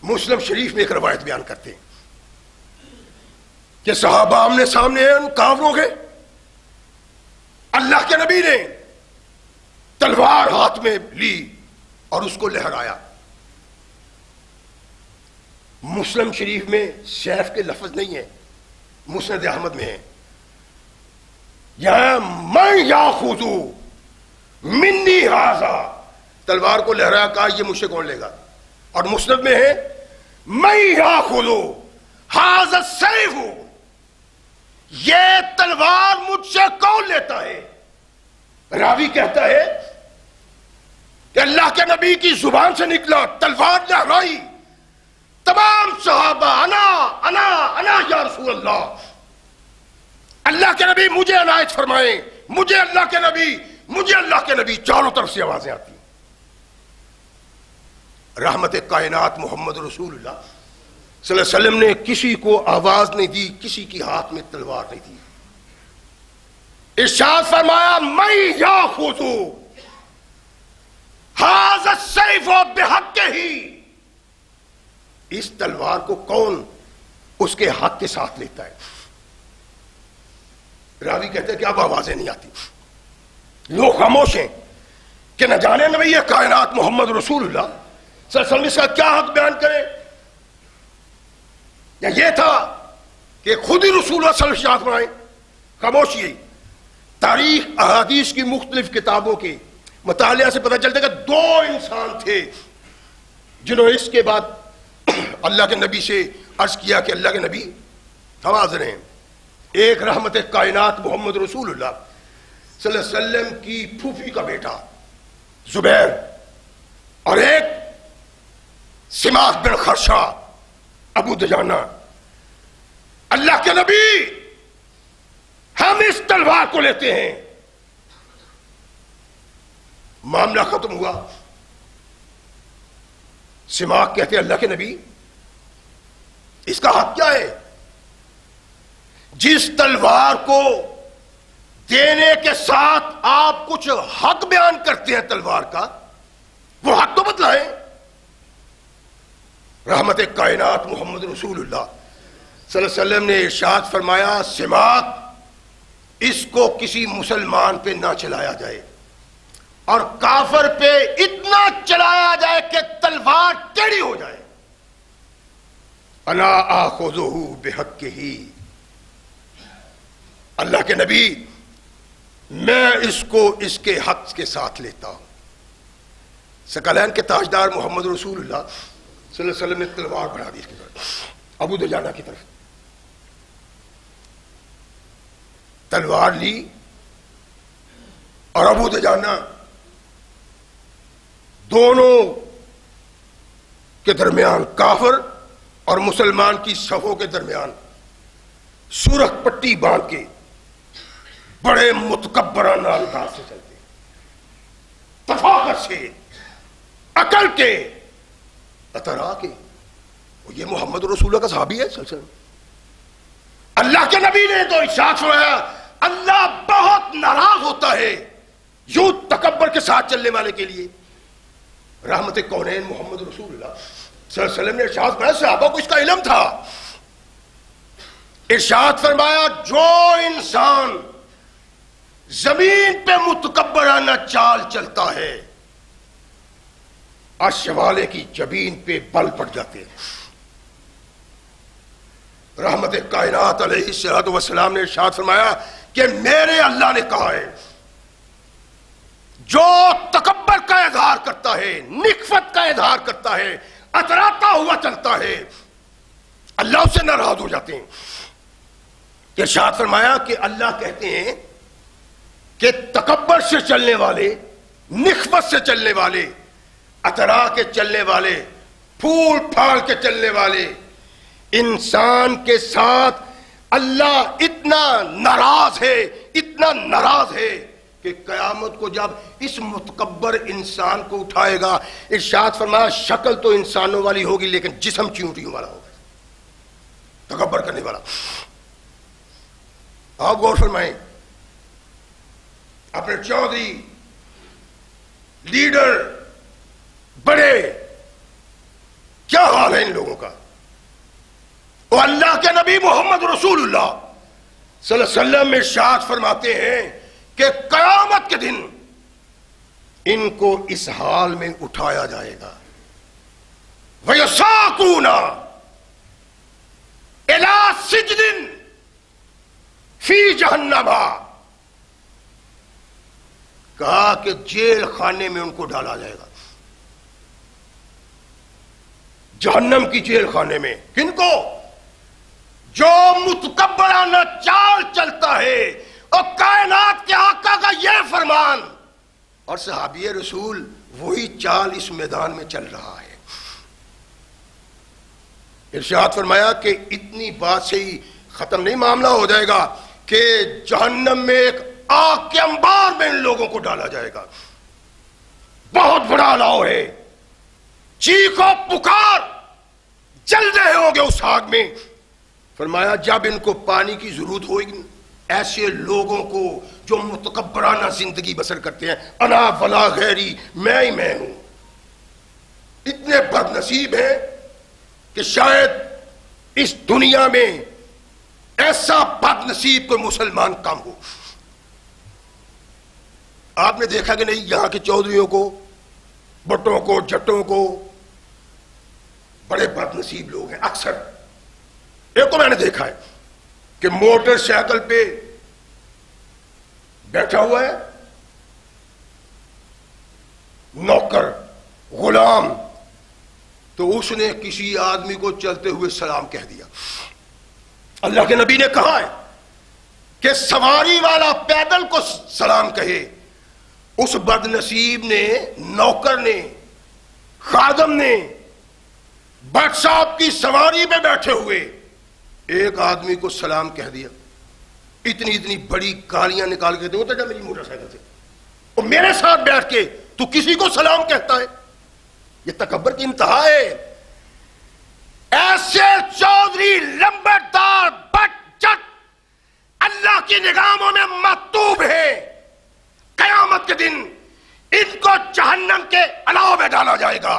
مسلم شریف میں ایک روایت بیان کرتے ہیں کہ صحابہ آمنے سامنے ہیں ان کافروں کے. اللہ کے نبی نے تلوار ہاتھ میں لی اور اس کو لہرایا. مسلم شریف میں سیف کے لفظ نہیں ہے، مسند احمد میں ہے. یہاں من یاخذ منی ھذا، تلوار کو لہرایا، کہا یہ مجھ سے کون لے گا. اور مسند میں ہے من یاخذ ھذا السیف، یہ تلوار مجھ سے کون لیتا ہے. راوی کہتا ہے کہ اللہ کے نبی کی زبان سے نکلا، تلوار لہرائی، تمام صحابہ انا انا انا یا رسول اللہ، اللہ کے نبی مجھے عنایت فرمائیں، مجھے اللہ کے نبی، مجھے اللہ کے نبی. چاروں طرف سے آوازیں آتی. رحمت کائنات محمد رسول اللہ صلی اللہ علیہ وسلم نے کسی کو آواز نہیں دی، کسی کی ہاتھ میں تلوار نہیں دی. ارشاد فرمایا من یاخذ ھذا السیف بحقہ، اس تلوار کو کون اس کے حق کے ساتھ لیتا ہے. راوی کہتے ہیں کہ اب آوازیں نہیں آتی، لوگ خاموش ہیں کہ نہ جانے نبی کائنات محمد رسول اللہ صلی اللہ علیہ وسلم اس کا کیا حق بیان کرے، یا یہ تھا کہ خود ہی رسول اللہ صلی اللہ علیہ وسلم بنائیں. خاموشی ہے. تاریخ احادیث کی مختلف کتابوں کے مطالعہ سے پتہ چلتا ہے کہ دو انسان تھے جنہوں نے اس کے بعد اللہ کے نبی سے عرض کیا کہ اللہ کے نبی ہم حاضر ہیں. ایک رحمت کائنات محمد رسول اللہ صلی اللہ علیہ وسلم کی پھوپھی کا بیٹا زبیر، اور ایک سماک بن خرشہ ابو دجانہ. اللہ کے نبی ہم اس تلوار کو لیتے ہیں. معاملہ ختم ہوا. سماک کہتے ہیں اللہ کے نبی اس کا حق کیا ہے؟ جس تلوار کو دینے کے ساتھ آپ کچھ حق بیان کرتے ہیں تلوار کا، وہ حق تو بتلائیں. رحمت کائنات محمد رسول اللہ صلی اللہ علیہ وسلم نے ارشاد فرمایا سماک اس کو کسی مسلمان پہ نہ چلایا جائے، اور کافر پہ اتنا چلایا جائے کہ تلوار ٹیڑھی ہو جائے. انا آخذہ بحقہ، اللہ کے نبی میں اس کو اس کے حق کے ساتھ لیتا ہوں. ثقلین کے تاجدار محمد رسول اللہ صلی اللہ علیہ وسلم نے تلوار بڑھا دی اس کی طرف، ابو دجانہ کی طرف. تلوار لی اور ابو دجانہ دونوں کے درمیان، کافر اور مسلمان کی صفوں کے درمیان سورخ پٹی باندھ کے بڑے متکبرانہ انداز سے چلتے، تفاخر سے، عقل کے، اترا کے. یہ محمد رسول اللہ کا صحابی ہے صلی اللہ علیہ وسلم. اللہ کے نبی نے تو ارشاد فرمایا اللہ بہت ناراض ہوتا ہے یوں تکبر کے ساتھ چلنے والے کے لیے. رحمت کونین محمد رسول اللہ صلی اللہ علیہ وسلم نے ارشاد فرمایا، صحابہ کو اس کا علم تھا. ارشاد فرمایا جو انسان زمین پہ متکبرانہ چال چلتا ہے عرش والے کی جبین پہ بل پڑ جاتے ہیں. رحمت کائنات علیہ الصلوۃ والسلام نے ارشاد فرمایا کہ میرے اللہ نے کہا ہے جو تکبر کا اظہار کرتا ہے، نکفت کا اظہار کرتا ہے، اتراتا ہوا چلتا ہے، اللہ اس سے ناراض ہو جاتے ہیں. ارشاد فرمایا کہ اللہ کہتے ہیں کہ تکبر سے چلنے والے، نکفت سے چلنے والے، اترا کے چلنے والے، پھول پھاڑ کے چلنے والے انسان کے ساتھ اللہ اتنا ناراض ہے، اتنا ناراض ہے کہ قیامت کو جب اس متکبر انسان کو اٹھائے گا، ارشاد فرمایا شکل تو انسانوں والی ہوگی لیکن جسم چیونٹیوں والا ہوگا، تکبر کرنے والا. آپ غور فرمائیں، اپنے چودھری، لیڈر، بڑے، کیا حال ہے ان لوگوں کا. اور اللہ کے نبی محمد رسول اللہ صلی اللہ علیہ وسلم ارشاد فرماتے ہیں کہ قیامت کے دن ان کو اس حال میں اٹھایا جائے گا. وَيَسَاقُونَ إِلَىٰ سِجْنٍ فِي جَهَنَّمَ، کہا کہ جیل خانے میں ان کو ڈالا جائے گا، جہنم کی جیل خانے میں. کن کو؟ جو متکبرانہ چال چلتا ہے. اور کائنات کے آقا کا یہ فرمان اور صحابی رسول وہی چال اس میدان میں چل رہا ہے. ارشاد فرمایا کہ اتنی بات سے ہی ختم نہیں، معاملہ ہو جائے گا کہ جہنم میں ایک آگ کے انبار میں ان لوگوں کو ڈالا جائے گا. بہت بڑا الاؤ ہے، چیخو پکار، جل رہے ہوگے اس آگ میں. فرمایا جب ان کو پانی کی ضرورت ہوگی، ایسے لوگوں کو جو متکبرانہ زندگی بسر کرتے ہیں، انا ولا غیری، میں ہی میں ہوں، اتنے بد نصیب ہیں کہ شاید اس دنیا میں ایسا بد نصیب کوئی مسلمان کم ہو. آپ نے دیکھا کہ نہیں یہاں کے چودھریوں کو، بٹوں کو، جٹوں کو، بڑے بد نصیب لوگ ہیں. اکثر ایک کو میں نے دیکھا ہے کہ موٹر سائیکل پہ بیٹھا ہوا ہے نوکر غلام، تو اس نے کسی آدمی کو چلتے ہوئے سلام کہہ دیا. اللہ کے نبی نے کہا ہے کہ سواری والا پیدل کو سلام کہے، اس بد نصیب نے، نوکر نے، خادم نے بٹ صاحب کی سواری پہ بیٹھے ہوئے ایک آدمی کو سلام کہہ دیا. اتنی اتنی بڑی گالیاں نکال کے دے جا میری موٹر سائیکل سے، اور میرے ساتھ بیٹھ کے تو کسی کو سلام کہتا ہے. یہ تکبر کی انتہا ہے. ایسے چودھری لمبردار بٹ چٹ اللہ کی نگاہوں میں مکتوب ہے. قیامت کے دن ان کو جہنم کے الاؤ میں ڈالا جائے گا.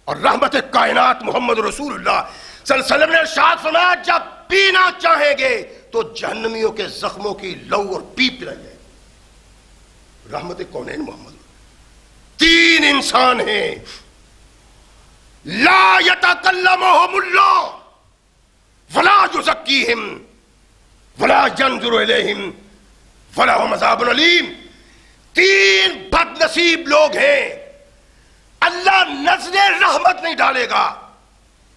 اور رحمت کائنات محمد رسول اللہ صلی اللہ علیہ وسلم نے ارشاد فرمایا جب پینا چاہیں گے تو جہنمیوں کے زخموں کی لو اور پیپ پلائی جائے گی. رحمت کونین محمد. تین انسان ہیں لا یتکلمہم اللہ ولا یزکیہم ولا ینظر الیہم ولہم عذاب علیم. تین بد نصیب لوگ ہیں، اللہ نظر رحمت نہیں ڈالے گا،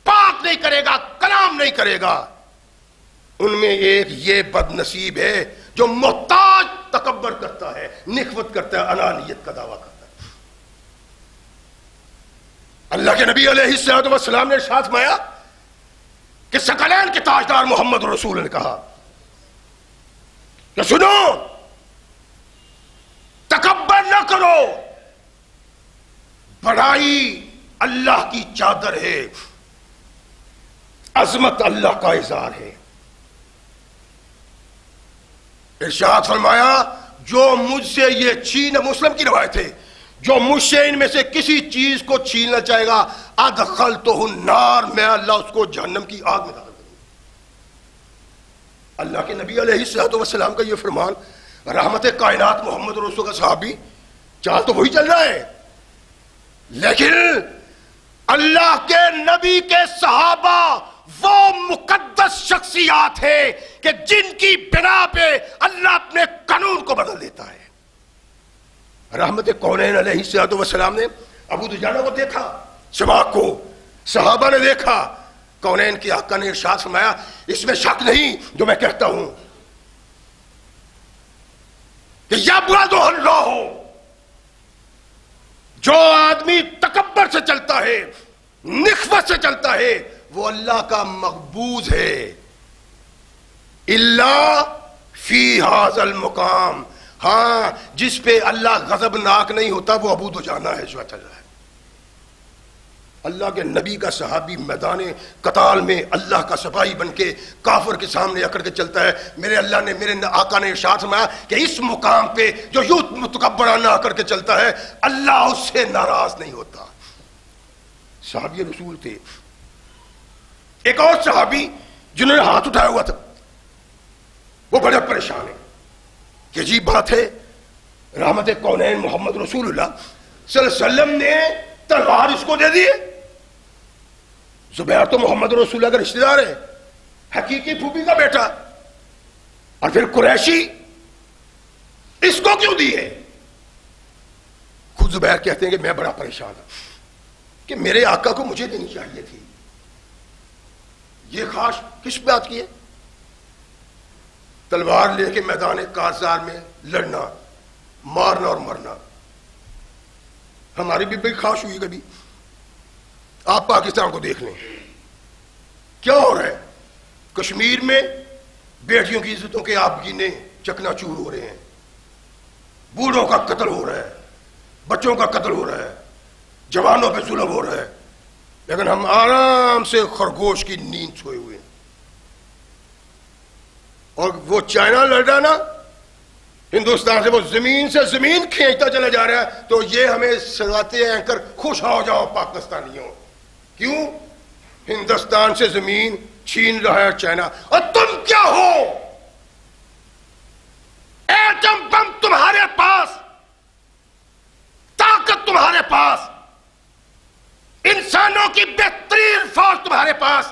پاک نہیں کرے گا، کلام نہیں کرے گا. ان میں ایک یہ بد نصیب ہے جو محتاج تکبر کرتا ہے، نخوت کرتا ہے، انانیت کا دعویٰ کرتا ہے. اللہ کے نبی علیہ الصلوۃ والسلام نے ارشاد فرمایا کہ ثقلین کے تاجدار محمد رسول نے کہا کہ سنو، تکبر نہ کرو، بڑائی اللہ کی چادر ہے، عظمت اللہ کا اظہار ہے. ارشاد فرمایا جو مجھ سے یہ چھین، مسلم کی روایت ہے، جو مجھ سے ان میں سے کسی چیز کو چھیننا چاہے گا ادخلتہ النار، میں اللہ اس کو جہنم کی آگ میں داخل کروں. اللہ کے نبی علیہ الصلوۃ والسلام کا یہ فرمان، رحمت کائنات محمد رسول کا صحابی، چال تو وہی چل رہا ہے، لیکن اللہ کے نبی کے صحابہ وہ مقدس شخصیات ہیں کہ جن کی بنا پہ اللہ اپنے قانون کو بدل دیتا ہے. رحمت کونین علیہ الصلوۃ والسلام نے ابو دجانہ کو دیکھا، سماق کو صحابہ نے دیکھا، کونین کی آقا نے ارشاد فرمایا اس میں شک نہیں جو میں کہتا ہوں کہ یبغض اللہ، جو آدمی تکبر سے چلتا ہے، نخوت سے چلتا ہے، وہ اللہ کا مقبوض ہے. اللہ فی ھذا المقام، ہاں جس پہ اللہ غضبناک نہیں ہوتا وہ ابو دجانہ ہے جو چل رہا ہے. اللہ کے نبی کا صحابی میدان قتال میں اللہ کا سپاہی بن کے کافر کے سامنے اکڑ کے چلتا ہے. میرے اللہ نے، میرے آقا نے ارشاد فرمایا کہ اس مقام پہ جو یوں متکبرانہ اکڑ کے چلتا ہے اللہ اس سے ناراض نہیں ہوتا. صحابی رسول تھے. ایک اور صحابی جنہوں نے ہاتھ اٹھایا ہوا تھا وہ بڑے پریشان ہیں کہ عجیب بات ہے، رحمت کونین محمد رسول اللہ صلی اللہ علیہ وسلم نے تلوار اس کو دے دی. زبیر تو محمد رسول اللہ کا رشتہ دار ہے، حقیقی پھوپھی کا بیٹا، اور پھر قریشی، اس کو کیوں دی ہے؟ خود زبیر کہتے ہیں کہ میں بڑا پریشان ہوں کہ میرے آقا کو مجھے دینی چاہیے تھی، یہ خاص کس بات کی ہے؟ تلوار لے کے میدان کارزار میں لڑنا، مارنا اور مرنا. ہماری بھی بڑی خواہش ہوئی کبھی. آپ پاکستان کو دیکھ لیں کیا ہو رہا ہے. کشمیر میں بیٹیوں کی عزتوں کے آپ گینے چکنا چور ہو رہے ہیں، بوڑھوں کا قتل ہو رہا ہے، بچوں کا قتل ہو رہا ہے، جوانوں پہ ظلم ہو رہا ہے، لیکن ہم آرام سے خرگوش کی نیند سوئے ہوئے ہیں. اور وہ چائنا لڑ رہا نا ہندوستان سے، وہ زمین سے زمین کھینچتا چلا جا رہا ہے، تو یہ ہمیں سناتے ہیں کر خوش ہو جاؤ پاکستانیوں. کیوں؟ ہندوستان سے زمین چھین رہا ہے چائنا، اور تم کیا ہو؟ ایٹم بم تمہارے پاس، طاقت تمہارے پاس، انسانوں کی بہترین فوج تمہارے پاس،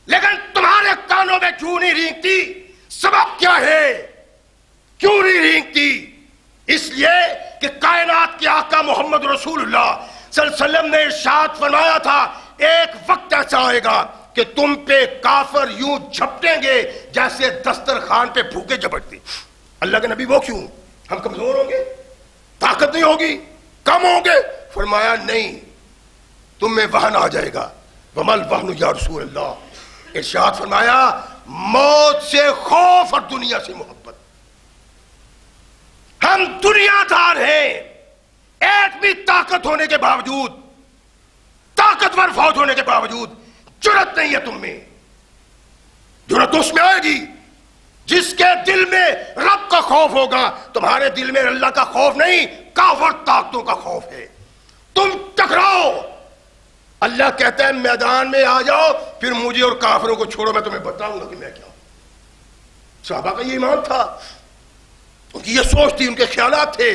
لیکن تمہارے کانوں میں کیوں نہیں رینگتی؟ سبب کیا ہے؟ کیوں نہیں رینگتی؟ اس لیے کہ کائنات کے آقا محمد رسول اللہ صلی اللہ علیہ وسلم نے ارشاد فرمایا تھا ایک وقت ایسا آئے گا کہ تم پہ کافر یوں جھپٹیں گے جیسے دسترخوان پہ بھوکے جھپٹتے۔ اللہ کے نبی وہ کیوں؟ ہم کمزور ہوں گے؟ طاقت نہیں ہوگی؟ کم ہوں گے؟ فرمایا نہیں، تم میں وہن آ جائے گا۔ ومل وہن یا رسول اللہ، ارشاد فرمایا موت سے خوف اور دنیا سے محبت۔ ہم دنیا دار ہیں، ایٹمی طاقت ہونے کے باوجود، طاقتور فوج ہونے کے باوجود جرأت نہیں ہے تم میں۔ جرأت اس میں آئے گی جس کے دل میں رب کا خوف ہوگا۔ تمہارے دل میں اللہ کا خوف نہیں، کافر طاقتوں کا خوف ہے۔ تم ٹکراؤ، اللہ کہتا ہے میدان میں آ جاؤ، پھر مجھے اور کافروں کو چھوڑو، میں تمہیں بتاؤں گا کہ میں کیا ہوں۔ صحابہ کا یہ ایمان تھا، ان کی یہ سوچ تھی، ان کے خیالات تھے۔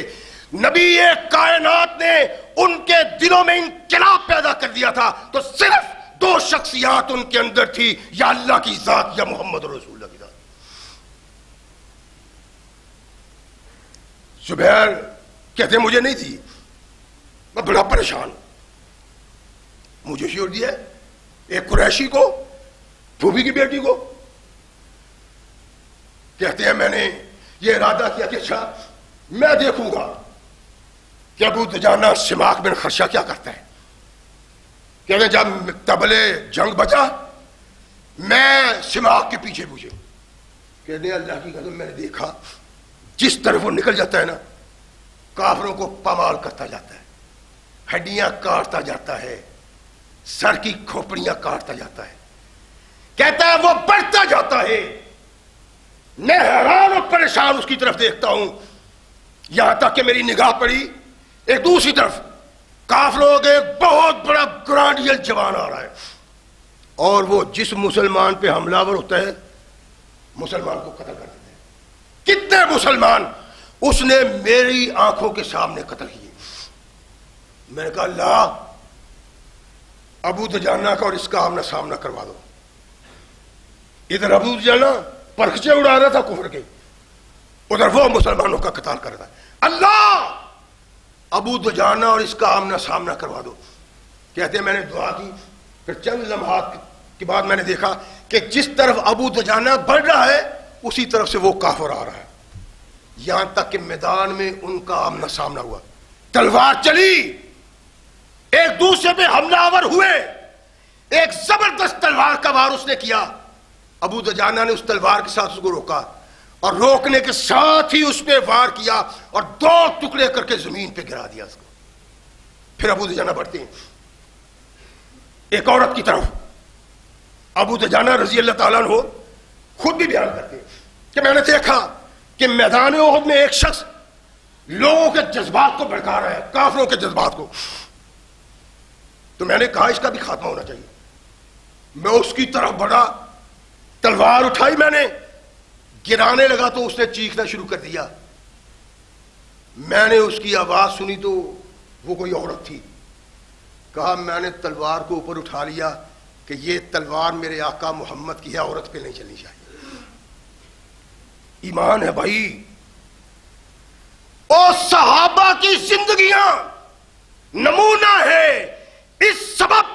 نبی کائنات نے ان کے دلوں میں انقلاب پیدا کر دیا تھا، تو صرف دو شخصیات ان کے اندر تھی، یا اللہ کی ذات یا محمد رسول اللہ کی ذات۔ زبیر کہتے ہیں مجھے نہیں تھی، میں بڑا پریشان، مجھے شیور دیا ہے ایک قریشی کو، پھوپھی کی بیٹی کو۔ کہتے ہیں میں نے یہ ارادہ کیا کہ اچھا میں دیکھوں گا کہ ابو دجانہ سماک بن خرشہ کیا کرتا ہے۔ کہتے ہیں جب تبلے جنگ بچا میں سماک کے پیچھے پوچھے، کہتے ہیں اللہ کی قسم میں نے دیکھا جس طرف وہ نکل جاتا ہے نا، کافروں کو پامال کرتا جاتا ہے، ہڈیاں کاٹتا جاتا ہے، سر کی کھوپڑیاں کاٹتا جاتا ہے۔ کہتا ہے وہ بڑھتا جاتا ہے، میں حیران اور پریشان اس کی طرف دیکھتا ہوں، یہاں تک کہ میری نگاہ پڑی ایک دوسری طرف کافروں کے بہت بڑا گرانڈیل جوان آ رہا ہے، اور وہ جس مسلمان پہ حملہ ور ہوتا ہے مسلمان کو قتل کر دیتے ہیں۔ کتنے مسلمان اس نے میری آنکھوں کے سامنے قتل کیے۔ میں نے کہا اللہ ابو دجانہ کا اور اس کا آمنا سامنا کروا دو۔ ادھر ابو دجانہ پرخچے اڑا رہا تھا کفر کے، ادھر وہ مسلمانوں کا قتال کر رہا تھا۔ اللہ ابو دجانہ اور اس کا آمنا سامنا کروا دو۔ کہتے ہیں میں نے دعا کی، پھر چند لمحات کے بعد میں نے دیکھا کہ جس طرف ابو دجانہ بڑھ رہا ہے اسی طرف سے وہ کافر آ رہا ہے، یہاں تک کہ میدان میں ان کا آمنا سامنا ہوا، تلوار چلی، ایک دوسرے پہ حملہ آور ہوئے، ایک زبردست تلوار کا وار اس نے کیا۔ ابو دجانہ نے اس تلوار کے ساتھ اس کو روکا، اور روکنے کے ساتھ ہی اس پہ وار کیا اور دو ٹکڑے کر کے زمین پہ گرا دیا اس کو۔ پھر ابو دجانہ بڑھتے ہیں ایک عورت کی طرف۔ ابو دجانہ رضی اللہ تعالیٰ عنہ خود بھی بیان کرتے ہیں کہ میں نے دیکھا کہ میدان احد میں ایک شخص لوگوں کے جذبات کو بھڑکا رہا ہے، کافروں کے جذبات کو۔ تو میں نے کہا اس کا بھی خاتمہ ہونا چاہیے۔ میں اس کی طرف بڑھا، تلوار اٹھائی، میں نے گرانے لگا تو اس نے چیخنا شروع کر دیا۔ میں نے اس کی آواز سنی تو وہ کوئی عورت تھی۔ کہا میں نے تلوار کو اوپر اٹھا لیا کہ یہ تلوار میرے آقا محمد کی ہے، عورت پہ نہیں چلنی چاہیے۔ ایمان ہے بھائی، اور صحابہ کی زندگیاں نمونہ ہے۔ اس سبب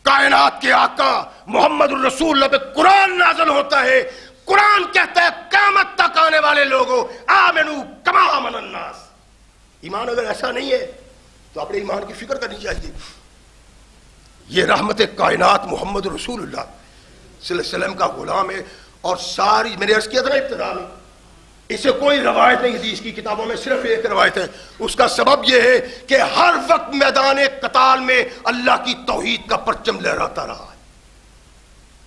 کائنات کے آقا محمد الرسول اللہ پہ قرآن نازل ہوتا ہے۔ قرآن کہتا ہے قیامت تک آنے والے لوگوں آمنو کما آمن الناس۔ ایمان اگر ایسا نہیں ہے تو اپنے ایمان کی فکر کرنی چاہیے۔ یہ رحمت کائنات محمد رسول اللہ صلی اللہ علیہ وسلم کا غلام ہے، اور ساری میں نے عرض کیا تھا نا ابتدا میں، اسے کوئی روایت نہیں حدیث کی کتابوں میں، صرف ایک روایت ہے۔ اس کا سبب یہ ہے کہ ہر وقت میدان قتال میں اللہ کی توحید کا پرچم لہراتا رہا ہے۔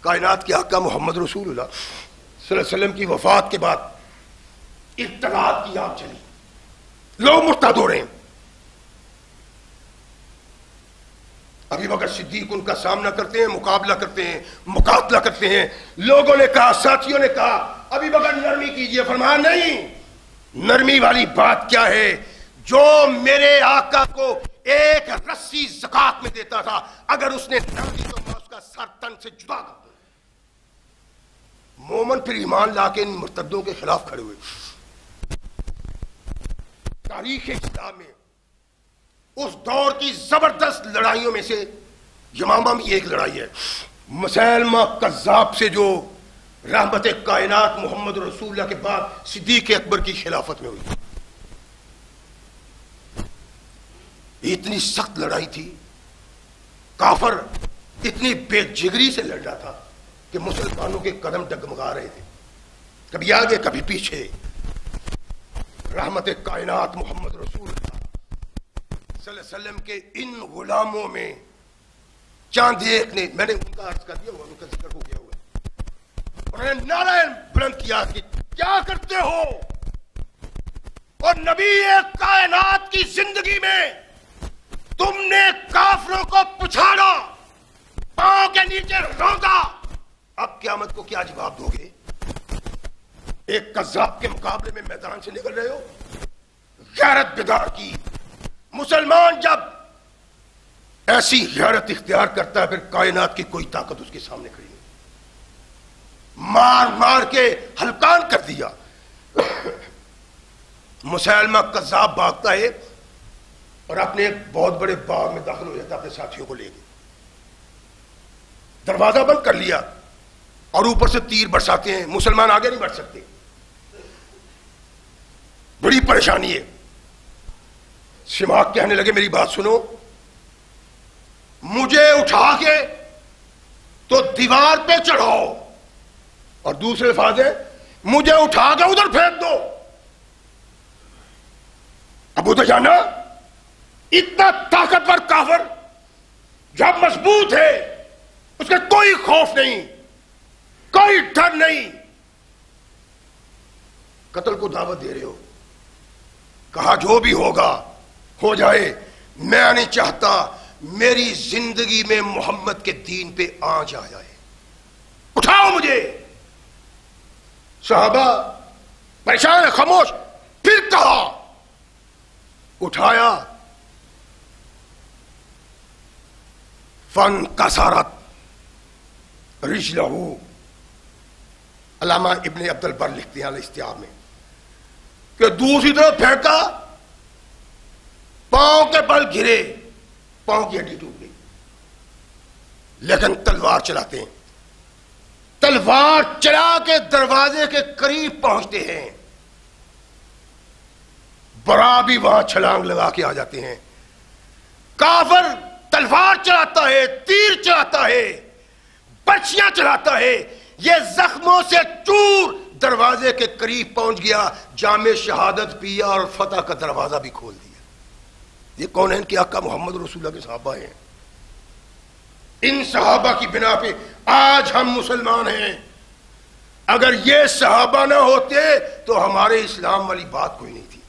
کائنات کے آقا محمد رسول اللہ صلی اللہ علیہ وسلم کی وفات کے بعد ارتداد کی آگ چلی، لوگ مرتد ہو رہے ہیں۔ ابھی بکر صدیق ان کا سامنا کرتے ہیں، مقابلہ کرتے ہیں، مقاتلہ کرتے ہیں. لوگوں نے کہا، ساتھیوں نے کہا ابھی بکر نرمی کیجئے. فرمایا نہیں، نرمی والی بات کیا ہے؟ جو میرے آقا کو ایک رسی زکات میں دیتا تھا، اگر اس نے نرمی تو میں اس کا سر تن سے جدا کر دوں. مومن پھر ایمان لا کے ان مرتدوں کے خلاف کھڑے ہوئے. تاریخ اسلام میں اس دور کی زبردست لڑائیوں میں سے یمامہ میں ایک لڑائی ہے. مسیلمہ کذاب سے جو رحمت کائنات محمد رسول اللہ کے بعد صدیق اکبر کی خلافت میں ہوئی. اتنی سخت لڑائی تھی، کافر اتنی بے جگری سے لڑ رہا تھا کہ مسلمانوں کے قدم ڈگمگا رہے تھے، کبھی آگے کبھی پیچھے. رحمت کائنات محمد رسول اللہ صلی اللہ علیہ وسلم کے ان غلاموں میں چاند ایک نے، میں نے ان کا عرض کر دیا ہوا، ان کا ذکر ہو گیا ہوا، انہوں نے نعرہ بلند کیا کہ کیا کرتے ہو؟ اور نبی کائنات کی زندگی میں تم نے کافروں کو پچھاڑا، پاؤں کے نیچے روندا، اب قیامت کو کیا جواب دو گے؟ ایک قذاب کے مقابلے میں میدان سے نکل رہے ہو. غیرت بیدار کی. مسلمان جب ایسی غیرت اختیار کرتا ہے پھر کائنات کی کوئی طاقت اس کے سامنے کھڑی نہیں. مار مار کے ہلکان کر دیا. مسلمہ قذاب بھاگتا ہے اور اپنے ایک بہت بڑے باغ میں داخل ہو جاتا ہے اپنے ساتھیوں کو لے کے. دروازہ بند کر لیا اور اوپر سے تیر برساتے ہیں. مسلمان آگے نہیں بڑھ سکتے، بڑی پریشانی ہے. سماق کہنے لگے میری بات سنو، مجھے اٹھا کے تو دیوار پہ چڑھاؤ، اور دوسرے الفاظ ہے مجھے اٹھا کے ادھر پھینک دو. ابو دجانہ اتنا طاقتور کافر جب مضبوط ہے، اس کا کوئی خوف نہیں، کوئی ڈر نہیں. قتل کو دعوت دے رہے ہو. کہا جو بھی ہوگا ہو جائے، میں نہیں چاہتا میری زندگی میں محمد کے دین پہ آنچ آ جائے. اٹھاؤ مجھے. صحابہ پریشان ہے، خاموش. پھر کہا، اٹھایا. فن کسارت رجلہ. علامہ ابن عبد البر لکھتے ہیں الاستیاب میں کہ دوسری طرف پھینکا، پاؤں کے بل گرے، پاؤں کی ہڈی ٹوٹ گئی. لیکن تلوار چلاتے ہیں. تلوار چلا کے دروازے کے قریب پہنچتے ہیں. برا بھی وہاں چھلانگ لگا کے آ جاتے ہیں. کافر تلوار چلاتا ہے، تیر چلاتا ہے، برچیاں چلاتا ہے. یہ زخموں سے چور دروازے کے قریب پہنچ گیا. جام شہادت پیا اور فتح کا دروازہ بھی کھول دیا. یہ کون ہے؟ ان کے آقا محمد رسول اللہ کے صحابہ ہیں. ان صحابہ کی بنا پہ آج ہم مسلمان ہیں. اگر یہ صحابہ نہ ہوتے تو ہمارے اسلام والی بات کوئی نہیں تھی.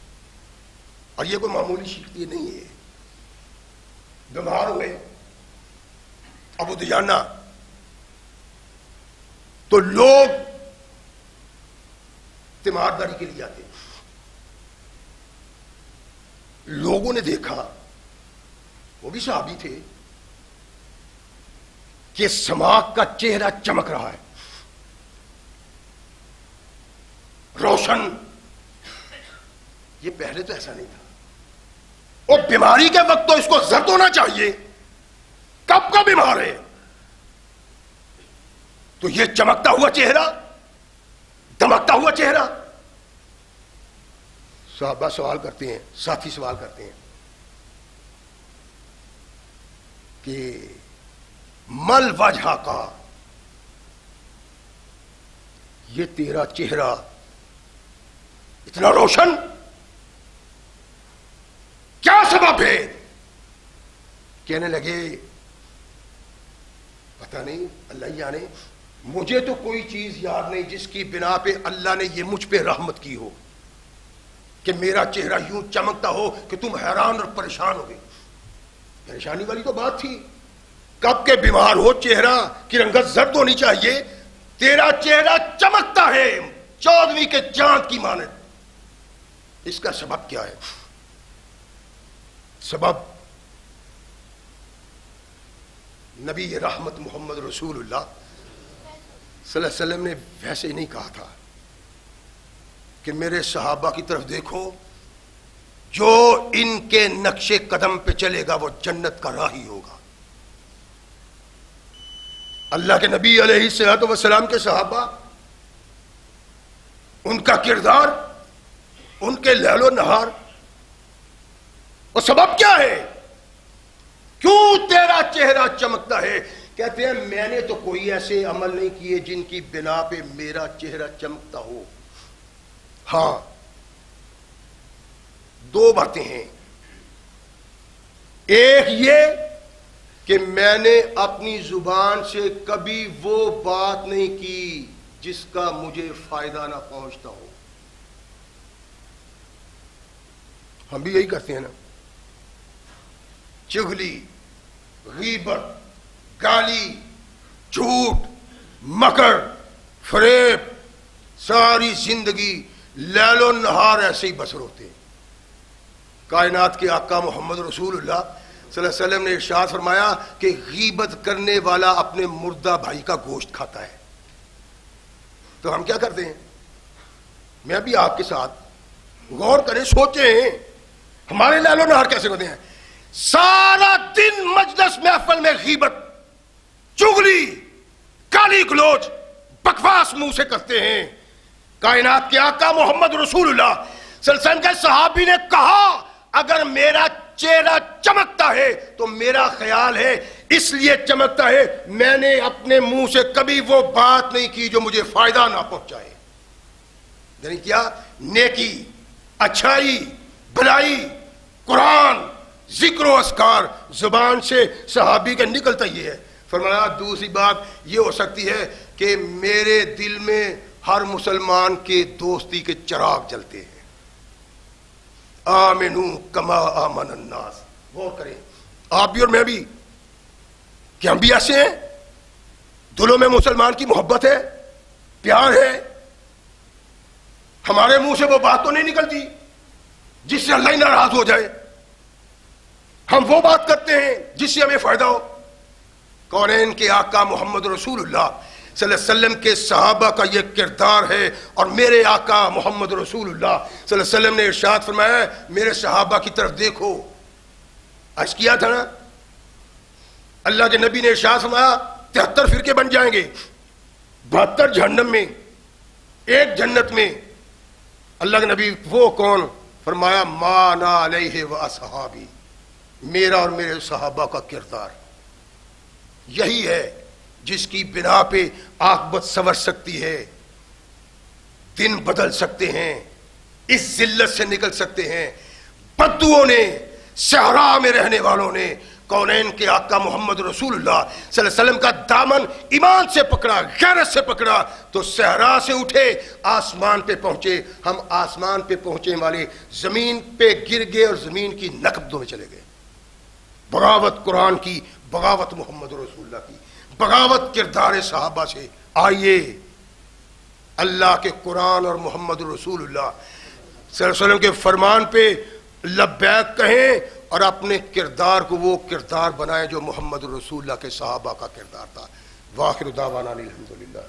اور یہ کوئی معمولی شکتی نہیں ہے. بیمار ہوئے ابو دجانہ تو لوگ تیمارداری کے لیے جاتے. لوگوں نے دیکھا، وہ بھی صحابی تھے، کہ سماق کا چہرہ چمک رہا ہے، روشن. یہ پہلے تو ایسا نہیں تھا. اور بیماری کے وقت تو اس کو زرد ہونا چاہیے. کب کا بیمار ہے تو یہ چمکتا ہوا چہرہ، دمکتا ہوا چہرہ. صحابہ سوال کرتے ہیں، ساتھی سوال کرتے ہیں کہ مل وجہ کا، یہ تیرا چہرہ اتنا روشن، کیا سبب ہے؟ کہنے لگے پتہ نہیں، اللہ جانے. مجھے تو کوئی چیز یاد نہیں جس کی بنا پہ اللہ نے یہ مجھ پہ رحمت کی ہو کہ میرا چہرہ یوں چمکتا ہو کہ تم حیران اور پریشان ہو گئے. پریشانی والی تو بات تھی. کب کے بیمار ہو، چہرہ کی رنگت زرد ہونی چاہیے، تیرا چہرہ چمکتا ہے 14ویں کے چاند کی مانند۔ اس کا سبب کیا ہے؟ سبب نبی رحمت محمد رسول اللہ صلی اللہ علیہ وسلم نے ویسے ہی نہیں کہا تھا کہ میرے صحابہ کی طرف دیکھو، جو ان کے نقش قدم پہ چلے گا وہ جنت کا راہی ہوگا۔ اللہ کے نبی علیہ الصلوۃ والسلام کے صحابہ، ان کا کردار، ان کے لیل و نہار، اور سبب کیا ہے؟ کیوں تیرا چہرہ چمکتا ہے؟ کہتے ہیں میں نے تو کوئی ایسے عمل نہیں کیے جن کی بنا پہ میرا چہرہ چمکتا ہو۔ ہاں، دو باتیں ہیں، ایک یہ کہ میں نے اپنی زبان سے کبھی وہ بات نہیں کی جس کا مجھے فائدہ نہ پہنچتا ہو۔ ہم بھی یہی کرتے ہیں نا، چغلی، غیبت، گالی، جھوٹ، مکر، فریب، ساری زندگی لیل و نہار ایسے ہی بسر ہوتے ہیں۔ کائنات کے آقا محمد رسول اللہ صلی اللہ علیہ وسلم نے ارشاد فرمایا کہ غیبت کرنے والا اپنے مردہ بھائی کا گوشت کھاتا ہے۔ تو ہم کیا کرتے ہیں؟ میں بھی آپ کے ساتھ، غور کریں، سوچیں ہمارے لیل و نہار کیسے ہوتے ہیں۔ سارا دن مجلس محفل میں غیبت، چغلی، گالی گلوچ، بکواس منہ سے کرتے ہیں۔ کائنات کے آقا محمد رسول اللہ صلی اللہ علیہ وسلم کے صحابی نے کہا اگر میرا چہرہ چمکتا ہے تو میرا خیال ہے اس لیے چمکتا ہے میں نے اپنے منہ سے کبھی وہ بات نہیں کی جو مجھے فائدہ نہ پہنچائے۔ یعنی کیا؟ نیکی، اچھائی، بھلائی، قرآن، ذکر و اذکار زبان سے صحابی کا نکلتا یہ ہے۔ فرمایا دوسری بات یہ ہو سکتی ہے کہ میرے دل میں ہر مسلمان کے دوستی کے چراغ جلتے ہیں۔ آمنو کما آمن الناس۔ غور کریں آپ بھی اور میں بھی کہ ہم بھی ایسے ہیں، دلوں میں مسلمان کی محبت ہے، پیار ہے، ہمارے منہ سے وہ بات تو نہیں نکلتی جس سے اللہ ہی ناراض ہو جائے، ہم وہ بات کرتے ہیں جس سے ہمیں فائدہ ہو۔ کونین کے آقا محمد رسول اللہ صلی اللہ علیہ وسلم کے صحابہ کا یہ کردار ہے، اور میرے آقا محمد رسول اللہ صلی اللہ علیہ وسلم نے ارشاد فرمایا ہے میرے صحابہ کی طرف دیکھو۔ عرض کیا تھا نا، اللہ کے نبی نے ارشاد فرمایا 73 فرقے بن جائیں گے، 72 جہنم میں، 1 جنت میں۔ اللہ کے نبی وہ کون؟ فرمایا ما انا علیہ و اصحابی، میرا اور میرے صحابہ کا کردار یہی ہے جس کی بنا پہ عاقبت سنور سکتی ہے، دن بدل سکتے ہیں، اس ذلت سے نکل سکتے ہیں۔ بدوؤں نے، صحرا میں رہنے والوں نے کونین کے آقا محمد رسول اللہ صلی اللہ علیہ وسلم کا دامن ایمان سے پکڑا، غیرت سے پکڑا تو صحرا سے اٹھے، آسمان پہ پہنچے۔ ہم آسمان پہ پہنچے والے زمین پہ گر گئے اور زمین کی نقبضوں میں چلے گئے۔ بغاوت قرآن کی، بغاوت محمد رسول اللہ کی، بغاوت کردار صحابہ سے۔ آئیے اللہ کے قرآن اور محمد رسول اللہ صلی اللہ علیہ وسلم کے فرمان پہ لبیک کہیں اور اپنے کردار کو وہ کردار بنائیں جو محمد رسول اللہ کے صحابہ کا کردار تھا۔ واخر دعوانا الحمدللہ۔